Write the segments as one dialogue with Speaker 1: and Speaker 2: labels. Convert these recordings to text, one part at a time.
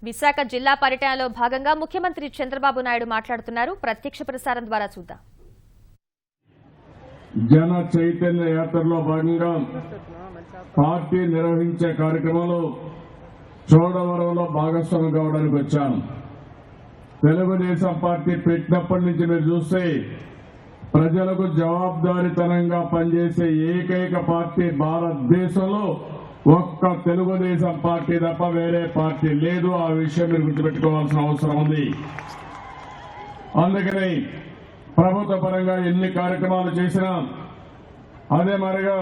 Speaker 1: విశాఖ జిల్లా పర్యటనలో భాగంగా ముఖ్యమంత్రి చంద్రబాబు నాయుడు మాట్లాడుతున్నారు. ప్రత్యక్ష ప్రసారం ద్వారా చూద్దాం.
Speaker 2: జన చైతన్య యాత్రలో భాగంగా పార్టీ నిర్వహించే కార్యక్రమంలో చోడవరంలో భాగస్వామి కావడానికి వచ్చాను. తెలుగుదేశం పార్టీ పెట్టినప్పటి నుంచి మీరు చూస్తే ప్రజలకు జవాబుదారీతనంగా పనిచేసే ఏకైక పార్టీ భారతదేశంలో ఒక్క తెలుగుదేశం పార్టీ తప్ప వేరే పార్టీ లేదు. ఆ విషయం మీరు గుర్తుపెట్టుకోవాల్సిన అవసరం ఉంది. అందుకని ప్రభుత్వ పరంగా ఎన్ని కార్యక్రమాలు చేసినా అదే మరిగా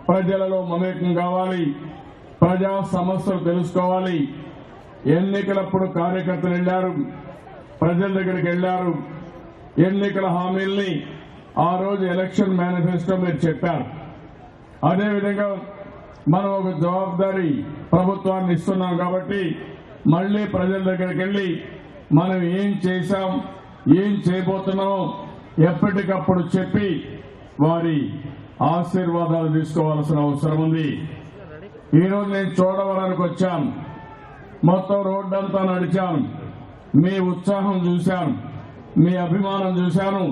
Speaker 2: ప్రజలలో మమేకం కావాలి, ప్రజా సమస్యలు తెలుసుకోవాలి. ఎన్నికలప్పుడు కార్యకర్తలు వెళ్లారు, ప్రజల దగ్గరికి వెళ్లారు, ఎన్నికల హామీల్ని ఆ రోజు ఎలక్షన్ మేనిఫెస్టో మీరు చెప్పారు. అదేవిధంగా మనం ఒక జవాబుదారీ ప్రభుత్వాన్ని ఇస్తున్నాం కాబట్టి మళ్లీ ప్రజల దగ్గరికి వెళ్లి మనం ఏం చేశాం, ఏం చేయబోతున్నామో ఎప్పటికప్పుడు చెప్పి వారి ఆశీర్వాదాలు తీసుకోవాల్సిన అవసరం ఉంది. ఈరోజు నేను చోడవరానికి వచ్చాను. మొత్తం రోడ్డంతా నడిచాను. మీ ఉత్సాహం చూశాను, మీ అభిమానం చూశాను.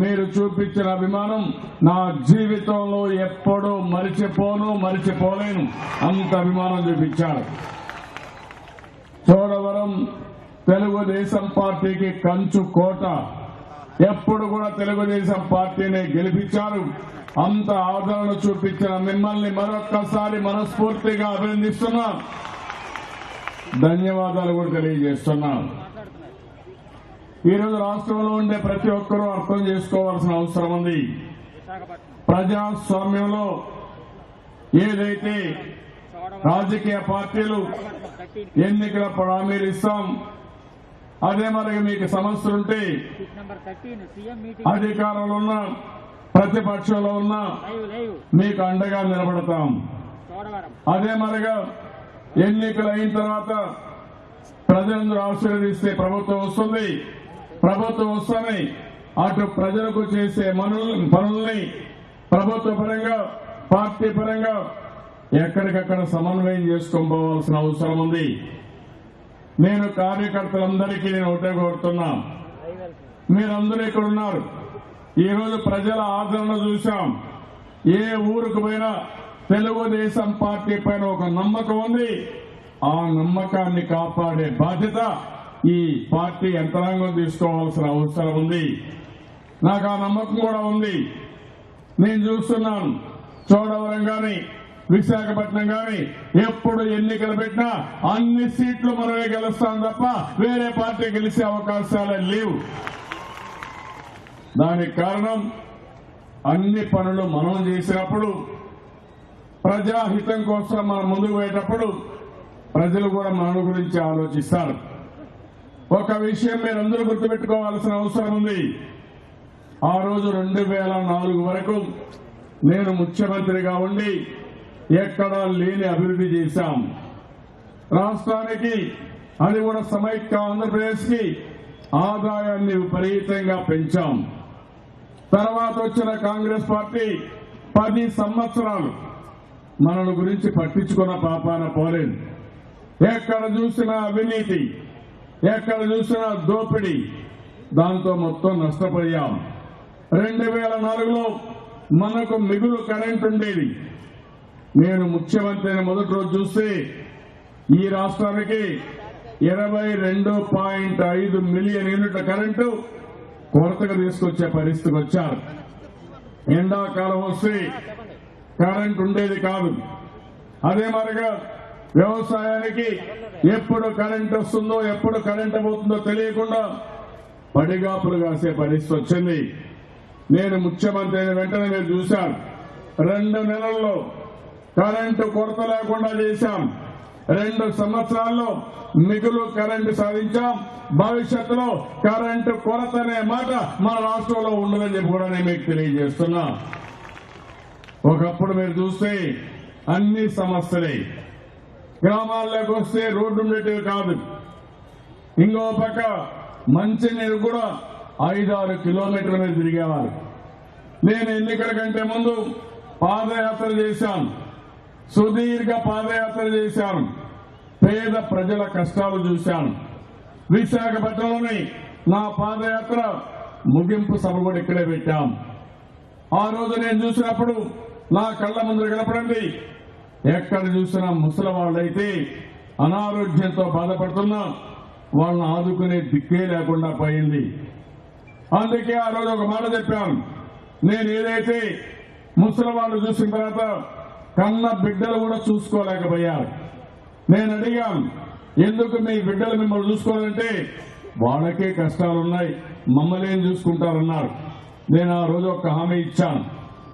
Speaker 2: మీరు చూపించిన అభిమానం నా జీవితంలో ఎప్పుడూ మరిచిపోలేను. అంత అభిమానం చూపించారు. చోడవరం తెలుగుదేశం పార్టీకి కంచు కోట. ఎప్పుడు కూడా తెలుగుదేశం పార్టీని గెలిపించారు. అంత ఆదరణ చూపించిన మిమ్మల్ని మరొక్కసారి మనస్ఫూర్తిగా అభినందిస్తున్నా, ధన్యవాదాలు కూడా తెలియజేస్తున్నాను. ఈరోజు రాష్ట్రంలో ఉండే ప్రతి ఒక్కరూ అర్థం చేసుకోవాల్సిన అవసరం ఉంది. ప్రజాస్వామ్యంలో ఏదైతే రాజకీయ పార్టీలు ఎన్నికల హామీలు ఇస్తాం, అదే మరి మీకు సమస్యలుంటే అధికారంలో ఉన్న ప్రతిపక్షంలో ఉన్న మీకు అండగా నిలబడతాం. అదే మరిగా ఎన్నికలు అయిన తర్వాత ప్రజలందరూ ఆశీర్వదిస్తే ప్రభుత్వం వస్తుంది. ప్రభుత్వం వస్తుంది అటు ప్రజలకు చేసే పనుల్ని ప్రభుత్వ పరంగా పార్టీ పరంగా ఎక్కడికక్కడ సమన్వయం చేసుకొని పోవాల్సిన అవసరం ఉంది. నేను కార్యకర్తలందరికీ ఒకటే కోరుతున్నా, మీరందరూ ఇక్కడ ఉన్నారు. ఈరోజు ప్రజల ఆదరణ చూశాం. ఏ ఊరుకు పోయినా తెలుగుదేశం పార్టీ పైన ఒక నమ్మకం ఉంది. ఆ నమ్మకాన్ని కాపాడే బాధ్యత ఈ పార్టీ యంత్రాంగం తీసుకోవాల్సిన అవసరం ఉంది. నాకు ఆ నమ్మకం కూడా ఉంది. నేను చూస్తున్నాను, చోడవరం గాని విశాఖపట్నం గాని ఎప్పుడు ఎన్నికలు పెట్టినా అన్ని సీట్లు మనమే గెలుస్తాం తప్ప వేరే పార్టీ గెలిచే అవకాశాలే లేవు. దానికి కారణం అన్ని పనులు మనం చేసినప్పుడు, ప్రజాహితం కోసం మనం ముందుకు పోయేటప్పుడు ప్రజలు కూడా మన గురించి ఆలోచిస్తారు. ఒక విషయం మీరందరూ గుర్తుపెట్టుకోవాల్సిన అవసరం ఉంది. ఆ రోజు 2004 వరకు నేను ముఖ్యమంత్రిగా ఉండి ఎక్కడా లేని అభివృద్ధి చేశాం. రాష్ట్రానికి, అది కూడా సమైక్య ఆంధ్రప్రదేశ్ కి ఆదాయాన్ని విపరీతంగా పెంచాం. తర్వాత వచ్చిన కాంగ్రెస్ పార్టీ 10 సంవత్సరాలు మనల గురించి పట్టించుకున్న పాపాన పోలేదు. ఎక్కడ చూసినా అవినీతి, ఎక్కడ చూసినా దోపిడీ, దాంతో మొత్తం నష్టపోయాం. 2004లో మనకు మిగులు కరెంట్ ఉండేది. నేను ముఖ్యమంత్రి అయిన మొదటి రోజు చూస్తే ఈ రాష్ట్రానికి 22.5 మిలియన్ యూనిట్ల కరెంటు కొరతగా తీసుకొచ్చే పరిస్థితికి వచ్చారు. ఎండాకాలం వస్తే కరెంట్ ఉండేది కాదు. అదే మరిగా వ్యవసాయానికి ఎప్పుడు కరెంట్ వస్తుందో, ఎప్పుడు కరెంట్ పోతుందో తెలియకుండా పడిగాపులు కాసే పరిస్థితి వచ్చింది. నేను ముఖ్యమంత్రి అయిన వెంటనే మీరు చూశారు, 2 నెలల్లో కరెంటు కొరత లేకుండా చేశాం. 2 సంవత్సరాల్లో మిగులు కరెంటు సాధించాం. భవిష్యత్తులో కరెంటు కొరత అనే మాట మన రాష్ట్రంలో ఉండదని చెప్పి కూడా నేను మీకు తెలియజేస్తున్నా. ఒకప్పుడు మీరు చూస్తే అన్ని సమస్యలే. గ్రామాల్లోకి వస్తే రోడ్డు ఉండేటివి కాదు. ఇంకో పక్క మంచినీరు కూడా 5-6 కిలోమీటర్ల మీద తిరిగేవారు. నేను ఎన్నికల కంటే ముందు పాదయాత్ర చేశాను, సుదీర్ఘ పాదయాత్ర చేశాను. పేద ప్రజల కష్టాలు చూశాను. విశాఖపట్నంలోని నా పాదయాత్ర ముగింపు సభ కూడా ఇక్కడే పెట్టాం. ఆ రోజు నేను చూసినప్పుడు నా కళ్ళ ముందు కనపడింది. ఎక్కడ చూసినా ముసలి వాళ్ళైతే అనారోగ్యంతో బాధపడుతున్నా వాళ్ళని ఆదుకునే దిక్కే లేకుండా పోయింది. అందుకే ఆ రోజు ఒక మాట చెప్పాను. నేను ఏదైతే ముసలి వాళ్ళు చూసిన తర్వాత కన్న బిడ్డలు కూడా చూసుకోలేకపోయారు. నేను అడిగాను, ఎందుకు మీ బిడ్డలు మిమ్మల్ని చూసుకోవాలంటే వాళ్ళకే కష్టాలున్నాయి, మమ్మల్ని ఏం చూసుకుంటారన్నారు. నేను ఆ రోజు ఒక హామీ ఇచ్చాను.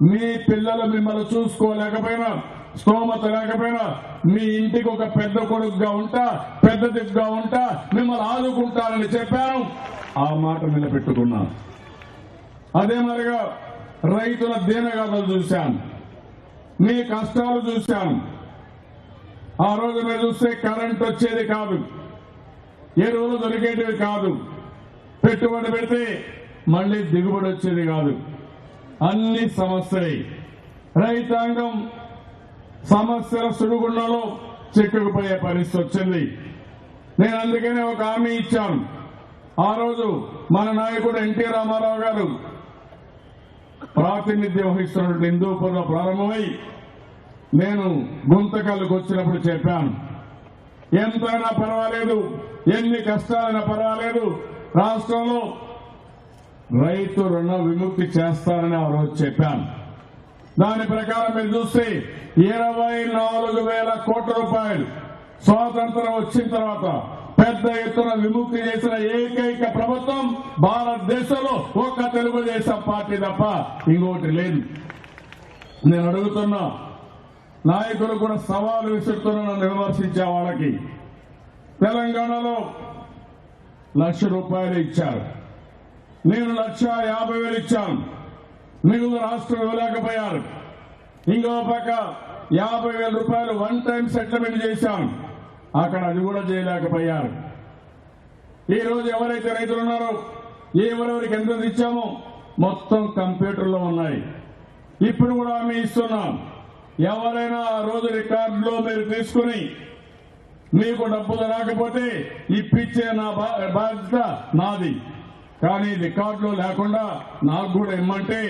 Speaker 2: మీ పిల్లలు మిమ్మల్ని చూసుకోలేకపోయినా, స్తోమత లేకపోయినా మీ ఇంటికి ఒక పెద్ద కొడుకుగా ఉంటా, పెద్ద దిగ్గుగా ఉంటా, మిమ్మల్ని ఆదుకుంటారని చెప్పాను. ఆ మాట నిలబెట్టుకున్నాను. అదే మరిగా రైతుల దీనగాథలు చూశాను, మీ కష్టాలు చూశాను. ఆ రోజు మీరు చూస్తే కరెంట్ వచ్చేది కాదు, ఎరువులు దొరికేటివి కాదు, పెట్టుబడి పెడితే మళ్లీ దిగుబడి వచ్చేది కాదు. అన్ని సమస్యలే. రైతాంగం సమస్యల సుడిగుండంలో చిక్కుకుపోయే పరిస్థితి వచ్చింది. నేను అందుకనే ఒక హామీ ఇచ్చాను. ఆ రోజు మన నాయకుడు ఎన్టీ రామారావు గారు ప్రాతినిధ్యం వహిస్తున్నటువంటి హిందూపూర్లో ప్రారంభమై నేను గుంతకల్లుకు వచ్చినప్పుడు చెప్పాను, ఎంతైనా పర్వాలేదు, ఎన్ని కష్టాలైనా పర్వాలేదు, రాష్ట్రంలో రైతు రుణ విముక్తి చేస్తారని ఆ రోజు చెప్పాను. దాని ప్రకారం మీరు చూస్తే 24,000 కోట్ల రూపాయలు స్వాతంత్రం వచ్చిన తర్వాత పెద్ద ఎత్తున విముక్తి చేసిన ఏకైక ప్రభుత్వం భారతదేశంలో ఒక్క తెలుగుదేశం పార్టీ తప్ప ఇంకోటి లేదు. నేను అడుగుతున్నా, నాయకులు కూడా సవాలు విసురుతున్న నన్ను విమర్శించే వాళ్ళకి, తెలంగాణలో ₹1,00,000 ఇచ్చారు, నేను ₹1,50,000 ఇచ్చాను, మిగులు రాష్ట్రం ఇవ్వలేకపోయారు. ఇంకో పక్క ₹50,000 వన్ టైం సెటిల్మెంట్ చేశాను, అక్కడ అది కూడా చేయలేకపోయారు. ఈ రోజు ఎవరైతే రైతులు ఉన్నారో ఎవరెవరికి ఎంత ఇచ్చామో మొత్తం కంప్యూటర్లో ఉన్నాయి. ఇప్పుడు కూడా హామీ ఇస్తున్నాం, ఎవరైనా ఆ రోజు రికార్డులో మీరు తీసుకుని మీకు డబ్బులు రాకపోతే ఇప్పించే నా బాధ్యత నాది. కానీ రికార్డులో లేకుండా నాకు కూడా ఇమ్మంటే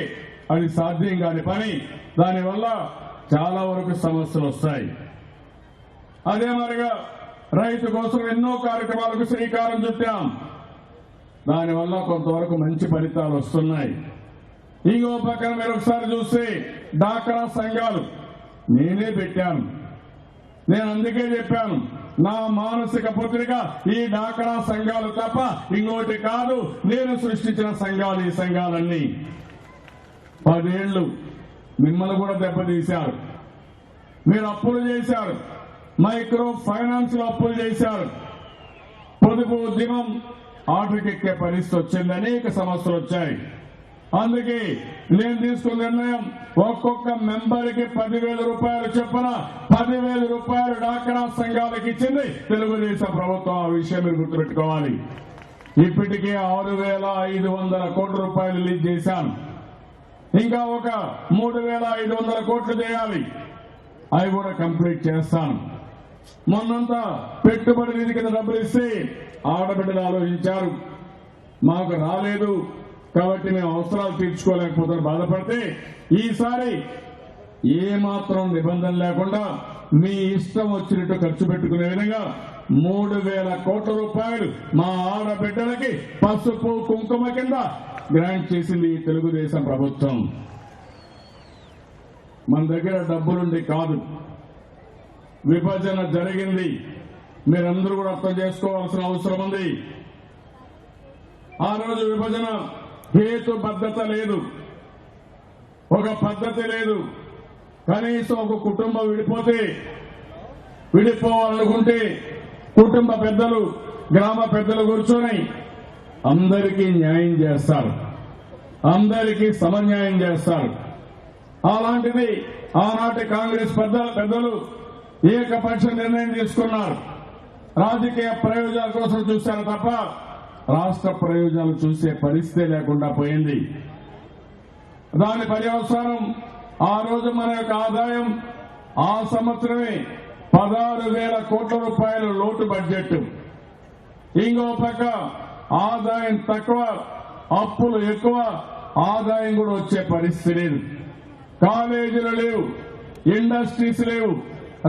Speaker 2: అది సాధ్యం కాని పని. దానివల్ల చాలా వరకు సమస్యలు వస్తాయి. అదే మరిగా రైతు కోసం ఎన్నో కార్యక్రమాలకు శ్రీకారం చుట్టాం. దానివల్ల కొంతవరకు మంచి ఫలితాలు వస్తున్నాయి. ఇంకో పక్కన మీరు ఒకసారి చూస్తే డాక్రా సంఘాలు నేనే పెట్టాను. నేను అందుకే చెప్పాను, నా మానసిక పుత్రిక ఈ డాక్రా సంఘాలు తప్ప ఇంకోటి కాదు. నేను సృష్టించిన సంఘాలు ఈ సంఘాలన్నీ 10 ఏళ్లు మిమ్మల్ని కూడా దెబ్బతీశారు. మీరు అప్పులు చేశారు, మైక్రో ఫైనాన్స్ లో అప్పులు చేశారు. పొదుపు ఉద్యమం ఆటకెక్కే పరిస్థితి వచ్చింది, అనేక సమస్యలు వచ్చాయి. అందుకే నేను తీసుకున్న నిర్ణయం, ఒక్కొక్క మెంబర్కి ₹10,000 చొప్పున ₹10,000 డాక్రా సంఘాలకు ఇచ్చింది తెలుగుదేశం ప్రభుత్వం. ఆ విషయం మీరు గుర్తుపెట్టుకోవాలి. ఇప్పటికే 6,500 కోట్ల రూపాయలు రిలీజ్ చేశాను. ఇంకా ఒక 3,500 కోట్లు చేయాలి, అవి కూడా కంప్లీట్ చేస్తాను. మొన్నంతా పెట్టుబడి నిధి కింద డబ్బులు ఇస్తే ఆడబిడ్డలు ఆలోచించారు, మాకు రాలేదు కాబట్టి మేము అవసరాలు తీర్చుకోలేకపోతే బాధపడితే, ఈసారి ఏమాత్రం నిబంధన లేకుండా మీ ఇష్టం వచ్చినట్టు ఖర్చు పెట్టుకునే విధంగా 3,000 కోట్ల రూపాయలు మా ఆడబిడ్డలకి పసుపు కుంకుమ కింద గ్రాంట్ చేసింది ఈ తెలుగుదేశం ప్రభుత్వం. మన దగ్గర డబ్బులుండి కాదు, విభజన జరిగింది. మీరందరూ కూడా అర్థం చేసుకోవాల్సిన అవసరం ఉంది. ఆ రోజు విభజన హేతుబద్ధత లేదు, ఒక పద్ధతి లేదు. కనీసం ఒక కుటుంబం విడిపోవాలనుకుంటే కుటుంబ పెద్దలు, గ్రామ పెద్దలు కూర్చొని అందరికీ న్యాయం చేస్తారు, అందరికీ సమన్యాయం చేస్తారు. అలాంటిది ఆనాటి కాంగ్రెస్ పెద్దలు ఏకపక్ష నిర్ణయం తీసుకున్నారు. రాజకీయ ప్రయోజనాల కోసం చూశారు తప్ప రాష్ట్ర ప్రయోజనాలు చూసే పరిస్థితి లేకుండా పోయింది. దాని పర్యవసానం ఆ రోజు మన యొక్క ఆదాయం ఆ సంవత్సరమే 16,000 కోట్ల రూపాయల లోటు బడ్జెట్. ఇంకో పక్క ఆదాయం తక్కువ, అప్పులు ఎక్కువ, ఆదాయం కూడా వచ్చే పరిస్థితి లేదు. కాలేజీలు లేవు, ఇండస్ట్రీస్ లేవు,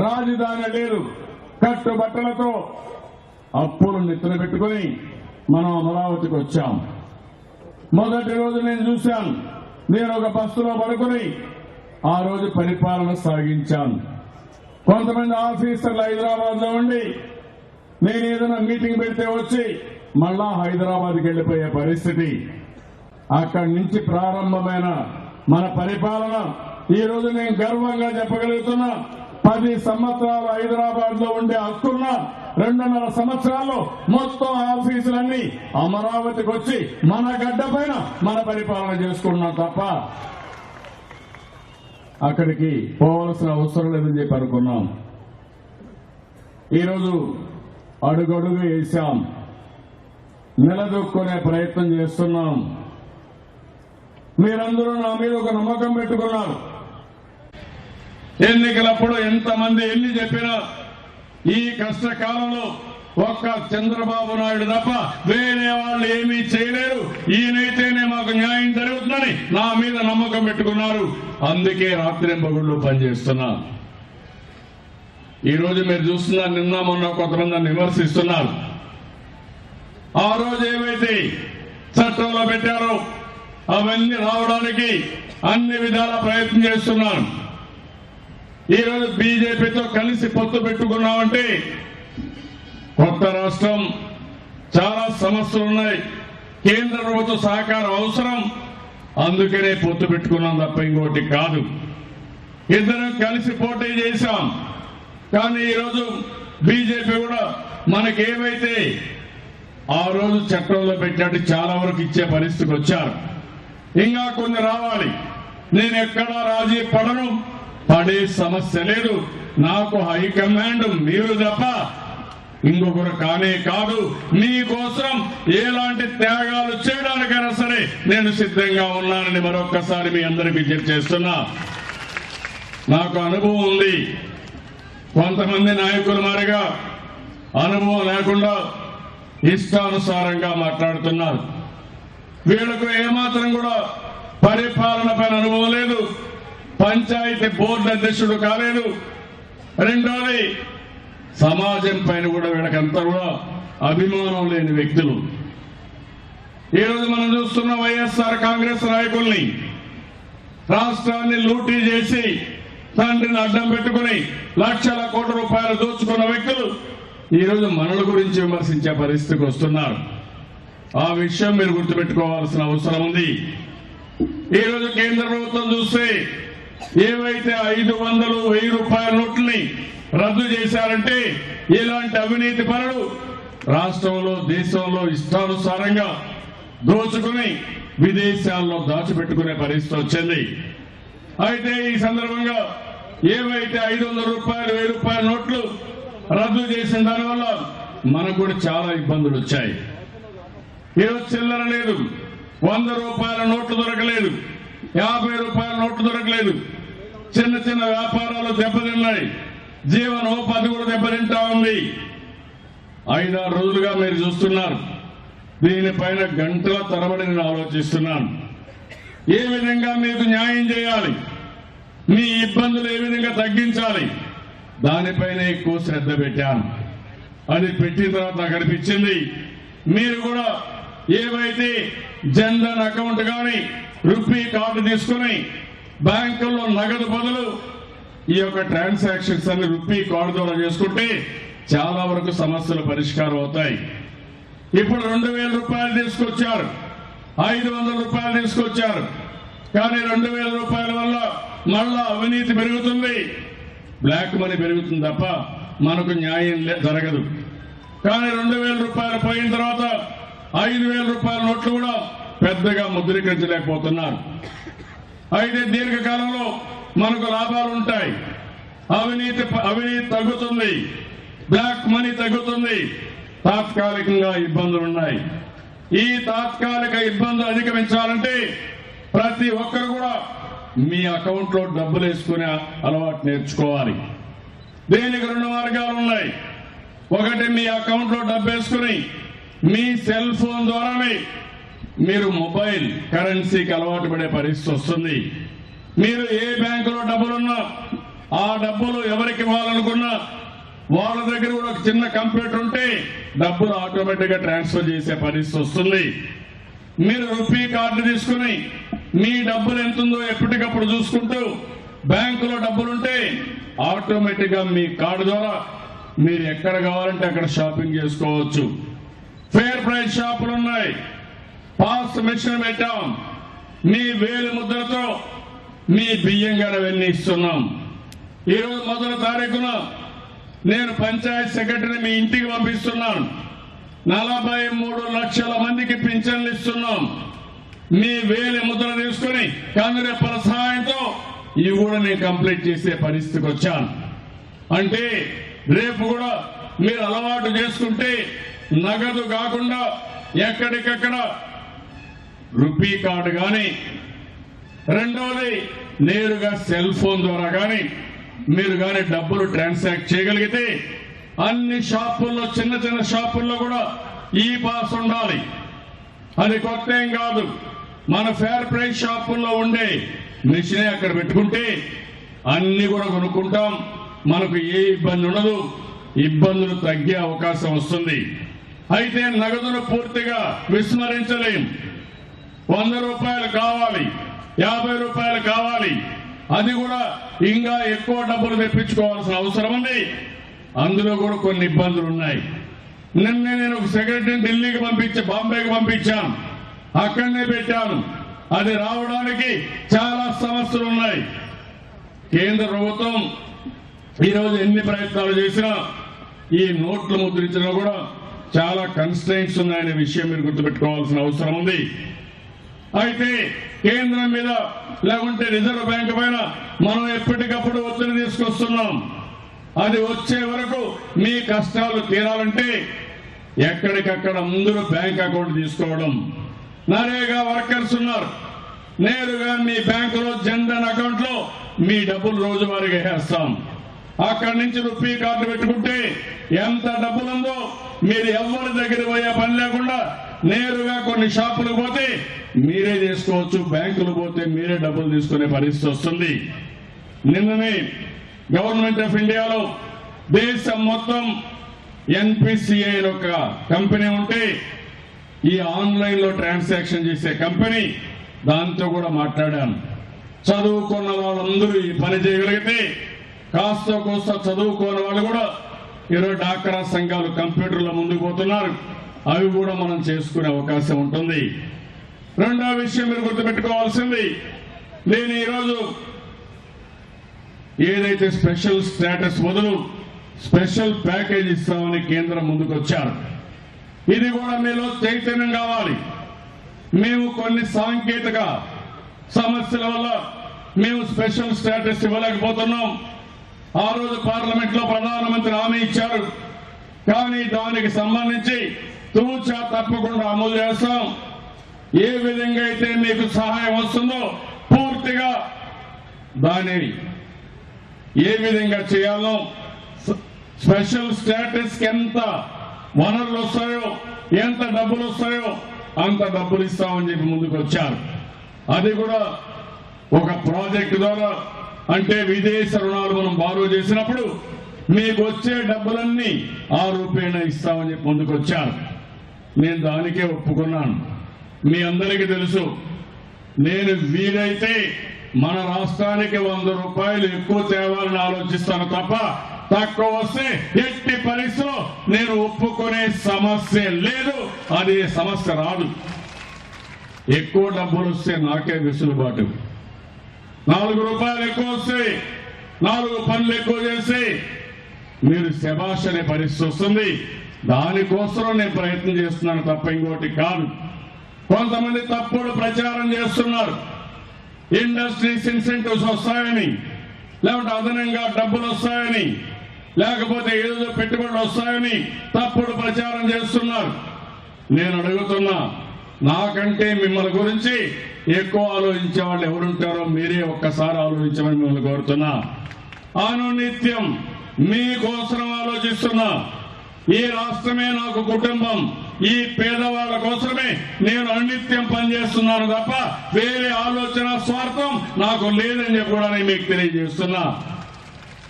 Speaker 2: రాజధాని లేదు. కట్టుబట్టలతో అప్పులు నెత్తిన పెట్టుకుని మనం అమరావతికి వచ్చాం. మొదటి రోజు నేను చూశాను. నేను ఒక బస్సులో పడుకుని ఆ రోజు పరిపాలన సాగించాను. కొంతమంది ఆఫీసర్లు హైదరాబాద్ లో ఉండి నేను ఏదైనా మీటింగ్ పెడితే వచ్చి మళ్ళా హైదరాబాద్కి వెళ్లిపోయే పరిస్థితి. అక్కడి నుంచి ప్రారంభమైన మన పరిపాలన ఈ రోజు నేను గర్వంగా చెప్పగలుగుతున్నా. 10 సంవత్సరాలు హైదరాబాద్ లో ఉండే హక్కున్న 2.5 సంవత్సరాల్లో మొత్తం ఆఫీసులన్నీ అమరావతికి వచ్చి మన గడ్డ పైన మన పరిపాలన చేసుకున్నాం తప్ప అక్కడికి పోవలసిన అవసరం లేదని చెప్పి అనుకున్నాం. ఈరోజు అడుగడుగు వేశాం, నిలదొక్కునే ప్రయత్నం చేస్తున్నాం. మీరందరూ నా మీద ఒక నమ్మకం పెట్టుకున్నారు. ఎన్నికలప్పుడు ఎంతమంది ఎన్ని చెప్పినా ఈ కష్టకాలంలో ఒక్క చంద్రబాబు నాయుడు తప్ప వేరే వాళ్ళు ఏమీ చేయలేరు, ఈయనైతేనే మాకు న్యాయం జరుగుతుందని నా మీద నమ్మకం పెట్టుకున్నారు. అందుకే రాత్రింబగుళ్ళు పనిచేస్తున్నా. ఈ రోజు మీరు చూస్తున్నారు, నిన్న మొన్న కొంతమంది విమర్శిస్తున్నారు. ఆ రోజు ఏవైతే చట్టంలో పెట్టారో అవన్నీ రావడానికి అన్ని విధాల ప్రయత్నం చేస్తున్నాను. ఈ రోజు బీజేపీతో కలిసి పొత్తు పెట్టుకున్నామంటే కొత్త రాష్ట్రం, చాలా సమస్యలు ఉన్నాయి, కేంద్ర ప్రభుత్వ సహకారం అవసరం, అందుకనే పొత్తు పెట్టుకున్నాం తప్ప ఇంకోటి కాదు. ఇద్దరం కలిసి పోటీ చేశాం. కానీ ఈరోజు బీజేపీ కూడా మనకేమైతే ఆ రోజు చట్టంలో పెట్టినట్టు చాలా వరకు ఇచ్చే పరిస్థితికి వచ్చారు. ఇంకా కొన్ని రావాలి. నేను ఎక్కడా రాజీ పడను, పడే సమస్య లేదు. నాకు హైకమాండ్ మీరు తప్ప ఇంకొకరు కానే కాదు. మీకోసం ఎలాంటి త్యాగాలు చేయడానికైనా సరే నేను సిద్ధంగా ఉన్నానని మరొక్కసారి మీ అందరికీ విజ్ఞప్తి చేస్తున్నా. నాకు అనుభవం ఉంది. కొంతమంది నాయకుల మారిగా అనుభవం లేకుండా ఇష్టానుసారంగా మాట్లాడుతున్నారు. వీళ్లకు ఏమాత్రం కూడా పరిపాలన పైన అనుభవం లేదు, పంచాయతీ బోర్డు అధ్యక్షుడు కాలేదు. రెండోది, సమాజం పైన కూడా వీళ్ళకంతా కూడా అభిమానం లేని వ్యక్తులు. ఈరోజు మనం చూస్తున్న వైఎస్ఆర్ కాంగ్రెస్ నాయకుల్ని రాష్ట్రాన్ని లూటీ చేసి తండ్రిని అడ్డం పెట్టుకుని లక్షల కోట్ల రూపాయలు దోచుకున్న వ్యక్తులు ఈరోజు మనల గురించి విమర్శించే పరిస్థితికి వస్తున్నారు. ఆ విషయం మీరు గుర్తుపెట్టుకోవాల్సిన అవసరం ఉంది. ఈరోజు కేంద్ర ప్రభుత్వం చూస్తే ఏవైతే 500, 1000 రూపాయల నోట్లని రద్దు చేశారంటే ఇలాంటి అవినీతి పరులు రాష్ట్రంలో, దేశంలో ఇష్టానుసారంగా దోచుకుని విదేశాల్లో దాచిపెట్టుకునే పరిస్థితి వచ్చింది. అయితే ఈ సందర్భంగా ఏవైతే 500 రూపాయలు, 1000 రూపాయల నోట్లు రద్దు చేసిన దానివల్ల మనకు కూడా చాలా ఇబ్బందులు వచ్చాయి. ఈరోజు చిల్లర లేదు, 100 రూపాయల నోట్లు దొరకలేదు, 50 రూపాయల నోట్లు దొరకలేదు. చిన్న చిన్న వ్యాపారాలు దెబ్బతిన్నాయి, జీవనోపాధి కూడా దెబ్బతింటా ఉంది. 5-6 రోజులుగా మీరు చూస్తున్నారు. దీనిపైన గంటల తరబడి నేను ఆలోచిస్తున్నాను. ఏ విధంగా మీకు న్యాయం చేయాలి, మీ ఇబ్బందులు ఏ విధంగా తగ్గించాలి, దానిపైన ఎక్కువ శ్రద్ధ పెట్టాను. అది పెట్టిన తర్వాత నాకు అనిపించింది, మీరు కూడా ఏవైతే జన్ధన్ అకౌంట్ కానీ రూపీ కార్డు తీసుకుని బ్యాంకుల్లో నగదు బదులు ఈ యొక్క ట్రాన్సాక్షన్స్ అన్ని రూపీ కార్డు ద్వారా చేసుకుంటే చాలా వరకు సమస్యలు పరిష్కారం అవుతాయి. ఇప్పుడు 2000 రూపాయలు తీసుకొచ్చారు, 500 రూపాయలు తీసుకొచ్చారు. కానీ 2000 రూపాయల వల్ల మళ్ళా అవినీతి పెరుగుతుంది, బ్లాక్ మనీ పెరుగుతుంది తప్ప మనకు న్యాయం జరగదు. కానీ 2000 రూపాయలు పోయిన తర్వాత 5000 రూపాయల నోట్లు కూడా పెద్దగా ముద్రీకరించలేకపోతున్నారు. అయితే దీర్ఘకాలంలో మనకు లాభాలు ఉంటాయి, అవినీతి తగ్గుతుంది, బ్లాక్ మనీ తగ్గుతుంది, తాత్కాలికంగా ఇబ్బందులున్నాయి. ఈ తాత్కాలిక ఇబ్బందులు అధిగమించాలంటే ప్రతి ఒక్కరు కూడా మీ అకౌంట్ లో డబ్బులు వేసుకునే అలవాటు నేర్చుకోవాలి. దీనికి 2 మార్గాలు ఉన్నాయి. ఒకటి, మీ అకౌంట్లో డబ్బు వేసుకుని మీ సెల్ ఫోన్ ద్వారానే మీరు మొబైల్ కరెన్సీకి అలవాటు పడే పరిస్థితి వస్తుంది. మీరు ఏ బ్యాంకులో డబ్బులున్నా ఆ డబ్బులు ఎవరికి ఇవ్వాలనుకున్నా వాళ్ళ దగ్గర కూడా ఒక చిన్న కంప్యూటర్ ఉంటే డబ్బులు ఆటోమేటిక్ గా ట్రాన్స్ఫర్ చేసే పరిస్థితి వస్తుంది. మీరు రూపీ కార్డు తీసుకుని మీ డబ్బులు ఎంతుందో ఎప్పటికప్పుడు చూసుకుంటూ బ్యాంకులో డబ్బులుంటే ఆటోమేటిక్ గా మీ కార్డు ద్వారా మీరు ఎక్కడ కావాలంటే అక్కడ షాపింగ్ చేసుకోవచ్చు. ఫేర్ ప్రైస్ షాపులు ఉన్నాయి. పాస్ మిషన్ పెట్టాం. మీ వేలి ముద్రతో మీ బియ్యం గారు అవన్నీ ఇస్తున్నాం. ఈరోజు 1వ తారీఖున నేను పంచాయత్ సెక్రటరీని మీ ఇంటికి పంపిస్తున్నాను. 43 లక్షల మందికి పింఛన్లు ఇస్తున్నాం. మీ వేలి ముద్ర తీసుకుని కందురెప్పల సహాయంతో ఇవి కూడా నేను కంప్లీట్ చేసే పరిస్థితికి వచ్చాను. అంటే రేపు కూడా మీరు అలవాటు చేసుకుంటే నగదు కాకుండా ఎక్కడికక్కడ రూపీ కార్డు కానీ, రెండవది నేరుగా సెల్ ఫోన్ ద్వారా కానీ మీరు కానీ డబ్బులు ట్రాన్సాక్ట్ చేయగలిగితే అన్ని షాపుల్లో, చిన్న చిన్న షాపుల్లో కూడా ఈ పాస్ ఉండాలి. అది కొత్త ఏం కాదు. మన ఫేర్ ప్రైస్ షాపుల్లో ఉండే మిషనే అక్కడ పెట్టుకుంటే అన్ని కూడా కొనుక్కుంటాం. మనకు ఏ ఇబ్బంది ఉండదు. ఇబ్బందులు తగ్గే అవకాశం వస్తుంది. అయితే నగదును పూర్తిగా విస్మరించలేం. 100 రూపాయలు కావాలి, 50 రూపాయలు కావాలి, అది కూడా ఇంకా ఎక్కువ డబ్బులు తెప్పించుకోవాల్సిన అవసరం ఉంది. అందులో కూడా కొన్ని ఇబ్బందులు ఉన్నాయి. నిన్నే నేను ఒక సెక్రటరీని ఢిల్లీకి బాంబేకి పంపించాను. అక్కడనే పెట్టాను. అది రావడానికి చాలా సమస్యలు ఉన్నాయి. కేంద్ర ప్రభుత్వం ఈరోజు ఎన్ని ప్రయత్నాలు చేసినా ఈ నోట్లు ముద్రించడం కూడా చాలా కన్స్ట్రైంట్స్ ఉన్నాయనే విషయం మీరు గుర్తుపెట్టుకోవాల్సిన అవసరం ఉంది. అయితే కేంద్రం మీద లేకుంటే రిజర్వ్ బ్యాంక్ పైన మనం ఎప్పటికప్పుడు ఒత్తిడి తీసుకొస్తున్నాం. అది వచ్చే వరకు మీ కష్టాలు తీరాలంటే ఎక్కడికక్కడ ముందు బ్యాంక్ అకౌంట్ తీసుకోవడం. నరేగా వర్కర్స్ ఉన్నారు. నేరుగా మీ బ్యాంకులో జన్ధన్ అకౌంట్ లో మీ డబ్బులు రోజువారీగా వేస్తాం. అక్కడి నుంచి రూపీ కార్డు పెట్టుకుంటే ఎంత డబ్బులుందో మీరు ఎవరి దగ్గర పోయే పని లేకుండా నేరుగా కొన్ని షాపులకు పోతే మీరే చేసుకోవచ్చు. బ్యాంకులు పోతే మీరే డబ్బులు తీసుకునే పరిస్థితి వస్తుంది. నిన్ననే గవర్నమెంట్ ఆఫ్ ఇండియాలో దేశం మొత్తం ఎన్పిసిఐ ఒక కంపెనీ ఉంటే ఈ ఆన్లైన్ లో ట్రాన్సాక్షన్ చేసే కంపెనీ, దాంతో కూడా మాట్లాడాను. చదువుకున్న వాళ్ళందరూ ఈ పని చేయగలిగితే కాస్త కోస్త చదువుకోని వాళ్ళు కూడా ఈరోజు డాక్రా సంఘాలు కంప్యూటర్ల ముందుకు పోతున్నారు. అవి కూడా మనం చేసుకునే అవకాశం ఉంటుంది. రెండో విషయం మీరు గుర్తుపెట్టుకోవాల్సింది, నేను ఈరోజు ఏదైతే స్పెషల్ స్టేటస్ బదులు స్పెషల్ ప్యాకేజ్ ఇస్తామని కేంద్రం ముందుకు వచ్చారు. ఇది కూడా మీలో చైతన్యం కావాలి. మేము కొన్ని సాంకేతిక సమస్యల వల్ల మేము స్పెషల్ స్టేటస్ ఇవ్వలేకపోతున్నాం. ఆ రోజు పార్లమెంట్ లో ప్రధానమంత్రి హామీ ఇచ్చారు. కానీ దానికి సంబంధించి తూచా తప్పకుండా అమలు చేస్తాం. ఏ విధంగా అయితే మీకు సహాయం వస్తుందో పూర్తిగా దాన్ని ఏ విధంగా చేయాలో, స్పెషల్ స్టేటస్ కి ఎంత వనరులు వస్తాయో, ఎంత డబ్బులు వస్తాయో అంత డబ్బులు ఇస్తామని చెప్పి ముందుకు వచ్చారు. అది కూడా ఒక ప్రాజెక్టు ద్వారా, అంటే విదేశ రుణాలు మనం బారో చేసినప్పుడు మీకు వచ్చే డబ్బులన్నీ ఆ రూపేణ ఇస్తామని చెప్పి ముందుకు వచ్చారు. నేను దానికే ఒప్పుకున్నాను. మీ అందరికీ తెలుసు, నేను వీలైతే మన రాష్ట్రానికి 100 రూపాయలు ఎక్కువ తేవాలని ఆలోచిస్తాను తప్ప తక్కువ వస్తే ఎట్టి పరిస్థితిలో నేను ఒప్పుకునే సమస్య లేదు. అది సమస్య రాదు. ఎక్కువ డబ్బులు వస్తే నాకే వెసులుబాటు. 4 రూపాయలు ఎక్కువ వస్తే 4 పనులు ఎక్కువ చేసి మీరు శభాష్ అనే పరిస్థితి వస్తుంది. దానికోసం నేను ప్రయత్నం చేస్తున్నాను తప్ప ఇంకోటి కాదు. కొంతమంది తప్పుడు ప్రచారం చేస్తున్నారు. ఇండస్ట్రీస్ ఇన్సెంటివ్స్ వస్తాయని, లేకపోతే అదనంగా డబ్బులు వస్తాయని, లేకపోతే ఏదో పెట్టుబడులు వస్తాయని తప్పుడు ప్రచారం చేస్తున్నారు. నేను అడుగుతున్నా, నాకంటే మిమ్మల్ని గురించి ఎక్కువ ఆలోచించే వాళ్ళు ఎవరుంటారో మీరే ఒక్కసారి ఆలోచించమని మిమ్మల్ని కోరుతున్నా. అనునిత్యం మీకోసం ఆలోచిస్తున్నా. ఈ రాష్ట్రమే నాకు కుటుంబం. ఈ పేదవాళ్ల కోసమే నేను అనిత్యం పనిచేస్తున్నాను తప్ప వేరే ఆలోచన స్వార్థం నాకు లేదని చెప్పి కూడా నేను మీకు తెలియజేస్తున్నా.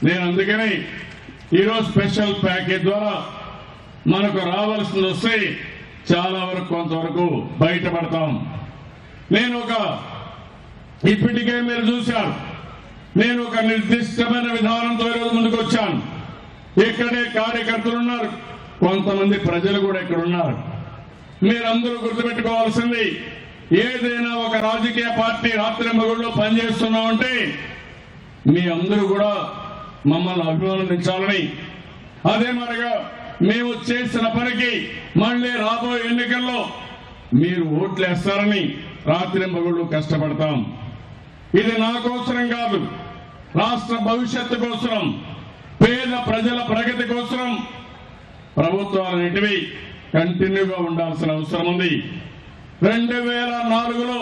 Speaker 2: నేను అందుకని ఈరోజు స్పెషల్ ప్యాకేజ్ ద్వారా మనకు రావాల్సింది వస్తే చాలా వరకు కొంతవరకు బయటపడతాం. నేను ఇప్పటికే మీరు చూశారు, నేను ఒక నిర్దిష్టమైన విధానంతో ఈరోజు ముందుకు వచ్చాను. ఇక్కడే కార్యకర్తలు ఉన్నారు, కొంతమంది ప్రజలు కూడా ఇక్కడ ఉన్నారు. మీరందరూ గుర్తుపెట్టుకోవాల్సింది, ఏదైనా ఒక రాజకీయ పార్టీ రాత్రింబగళ్ళు పనిచేస్తున్నామంటే మీ అందరూ కూడా మమ్మల్ని అభిమానించాలని, అదే మరిగా మేము చేసిన పనికి మళ్లీ రాబోయే ఎన్నికల్లో మీరు ఓట్లేస్తారని రాత్రింబగళ్ళు కష్టపడతాం. ఇది నా కోసరం కాదు, రాష్ట్ర భవిష్యత్తు కోసం, పేద ప్రజల ప్రగతి కోసం ప్రభుత్వాలన్నిటివి కంటిన్యూగా ఉండాల్సిన అవసరం ఉంది. 2004లో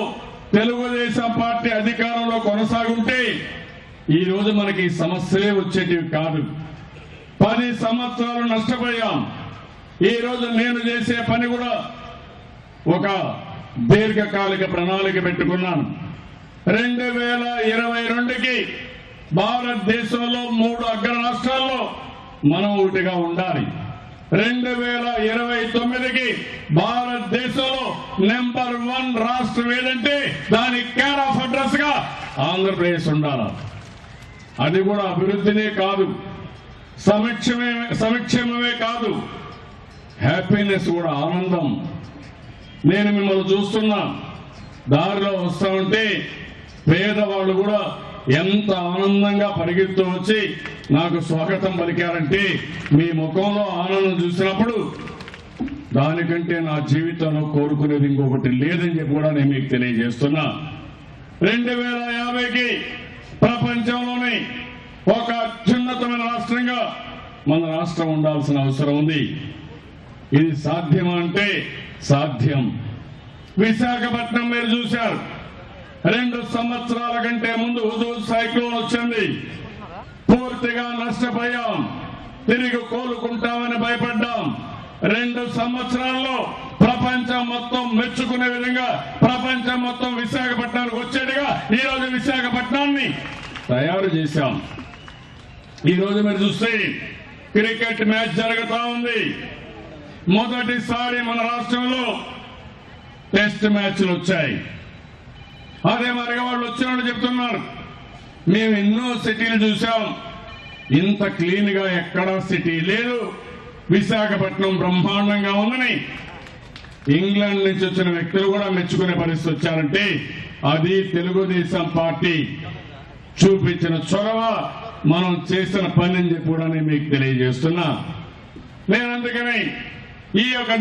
Speaker 2: తెలుగుదేశం పార్టీ అధికారంలో కొనసాగుంటే ఈ రోజు మనకి సమస్యలే వచ్చేటివి కాదు. 10 సంవత్సరాలు నష్టపోయాం. ఈ రోజు నేను చేసే పని కూడా ఒక దీర్ఘకాలిక ప్రణాళిక పెట్టుకున్నాను. 2022కి భారతదేశంలో 3 అగ్ర రాష్ట్రాల్లో మనం ఒకటిగా ఉండాలి. 2029కి భారతదేశంలో నెంబర్ 1 రాష్ట్రం ఏదంటే దాని కేర్ ఆఫ్ అడ్రస్ గా ఆంధ్రప్రదేశ్ ఉండాలి. అది కూడా అభివృద్ధినే కాదు, సంక్షేమమే కాదు, హ్యాపీనెస్ కూడా, ఆనందం. నేను మిమ్మల్ని చూస్తున్నా, దారిలో వస్తా ఉంటే పేదవాళ్ళు కూడా ఎంత ఆనందంగా పరిగెత్తు వచ్చి నాకు స్వాగతం పలికారంటే మీ ముఖంలో ఆనందం చూసినప్పుడు దానికంటే నా జీవితంలో కోరుకునేది ఇంకొకటి లేదని చెప్పి కూడా నేను మీకు తెలియజేస్తున్నా. 2050కి ప్రపంచంలోనే ఒక అత్యున్నతమైన రాష్ట్రంగా మన రాష్ట్రం ఉండాల్సిన అవసరం ఉంది. ఇది సాధ్యమా అంటే సాధ్యం. విశాఖపట్నం మీరు చూశారు, 2 సంవత్సరాల కంటే ముందు హుదూద్ సైక్లోన్ వచ్చింది. పూర్తిగా నష్టపోయాం, తిరిగి కోలుకుంటామని భయపడ్డాం. 2 సంవత్సరాల్లో ప్రపంచం మొత్తం మెచ్చుకునే విధంగా, ప్రపంచం మొత్తం విశాఖపట్నానికి వచ్చేట్టుగా ఈరోజు విశాఖపట్నాన్ని తయారు చేశాం. ఈ రోజు మీరు చూస్తే క్రికెట్ మ్యాచ్ జరుగుతా ఉంది. మొదటిసారి మన రాష్ట్రంలో టెస్ట్ మ్యాచ్లు వచ్చాయి. అదే మరిగా వాళ్ళు వచ్చినట్టు చెప్తున్నారు, మేము ఎన్నో సిటీలు చూసాం, ఇంత క్లీన్ గా ఎక్కడా సిటీ లేదు, విశాఖపట్నం బ్రహ్మాండంగా ఉందని ఇంగ్లాండ్ నుంచి వచ్చిన వ్యక్తులు కూడా మెచ్చుకునే పరిస్థితి వచ్చారంటే అది తెలుగుదేశం పార్టీ చూపించిన చొరవ, మనం చేసిన పని అని చెప్పి కూడా నేను మీకు తెలియజేస్తున్నా. నేను అందుకని ఈ యొక్క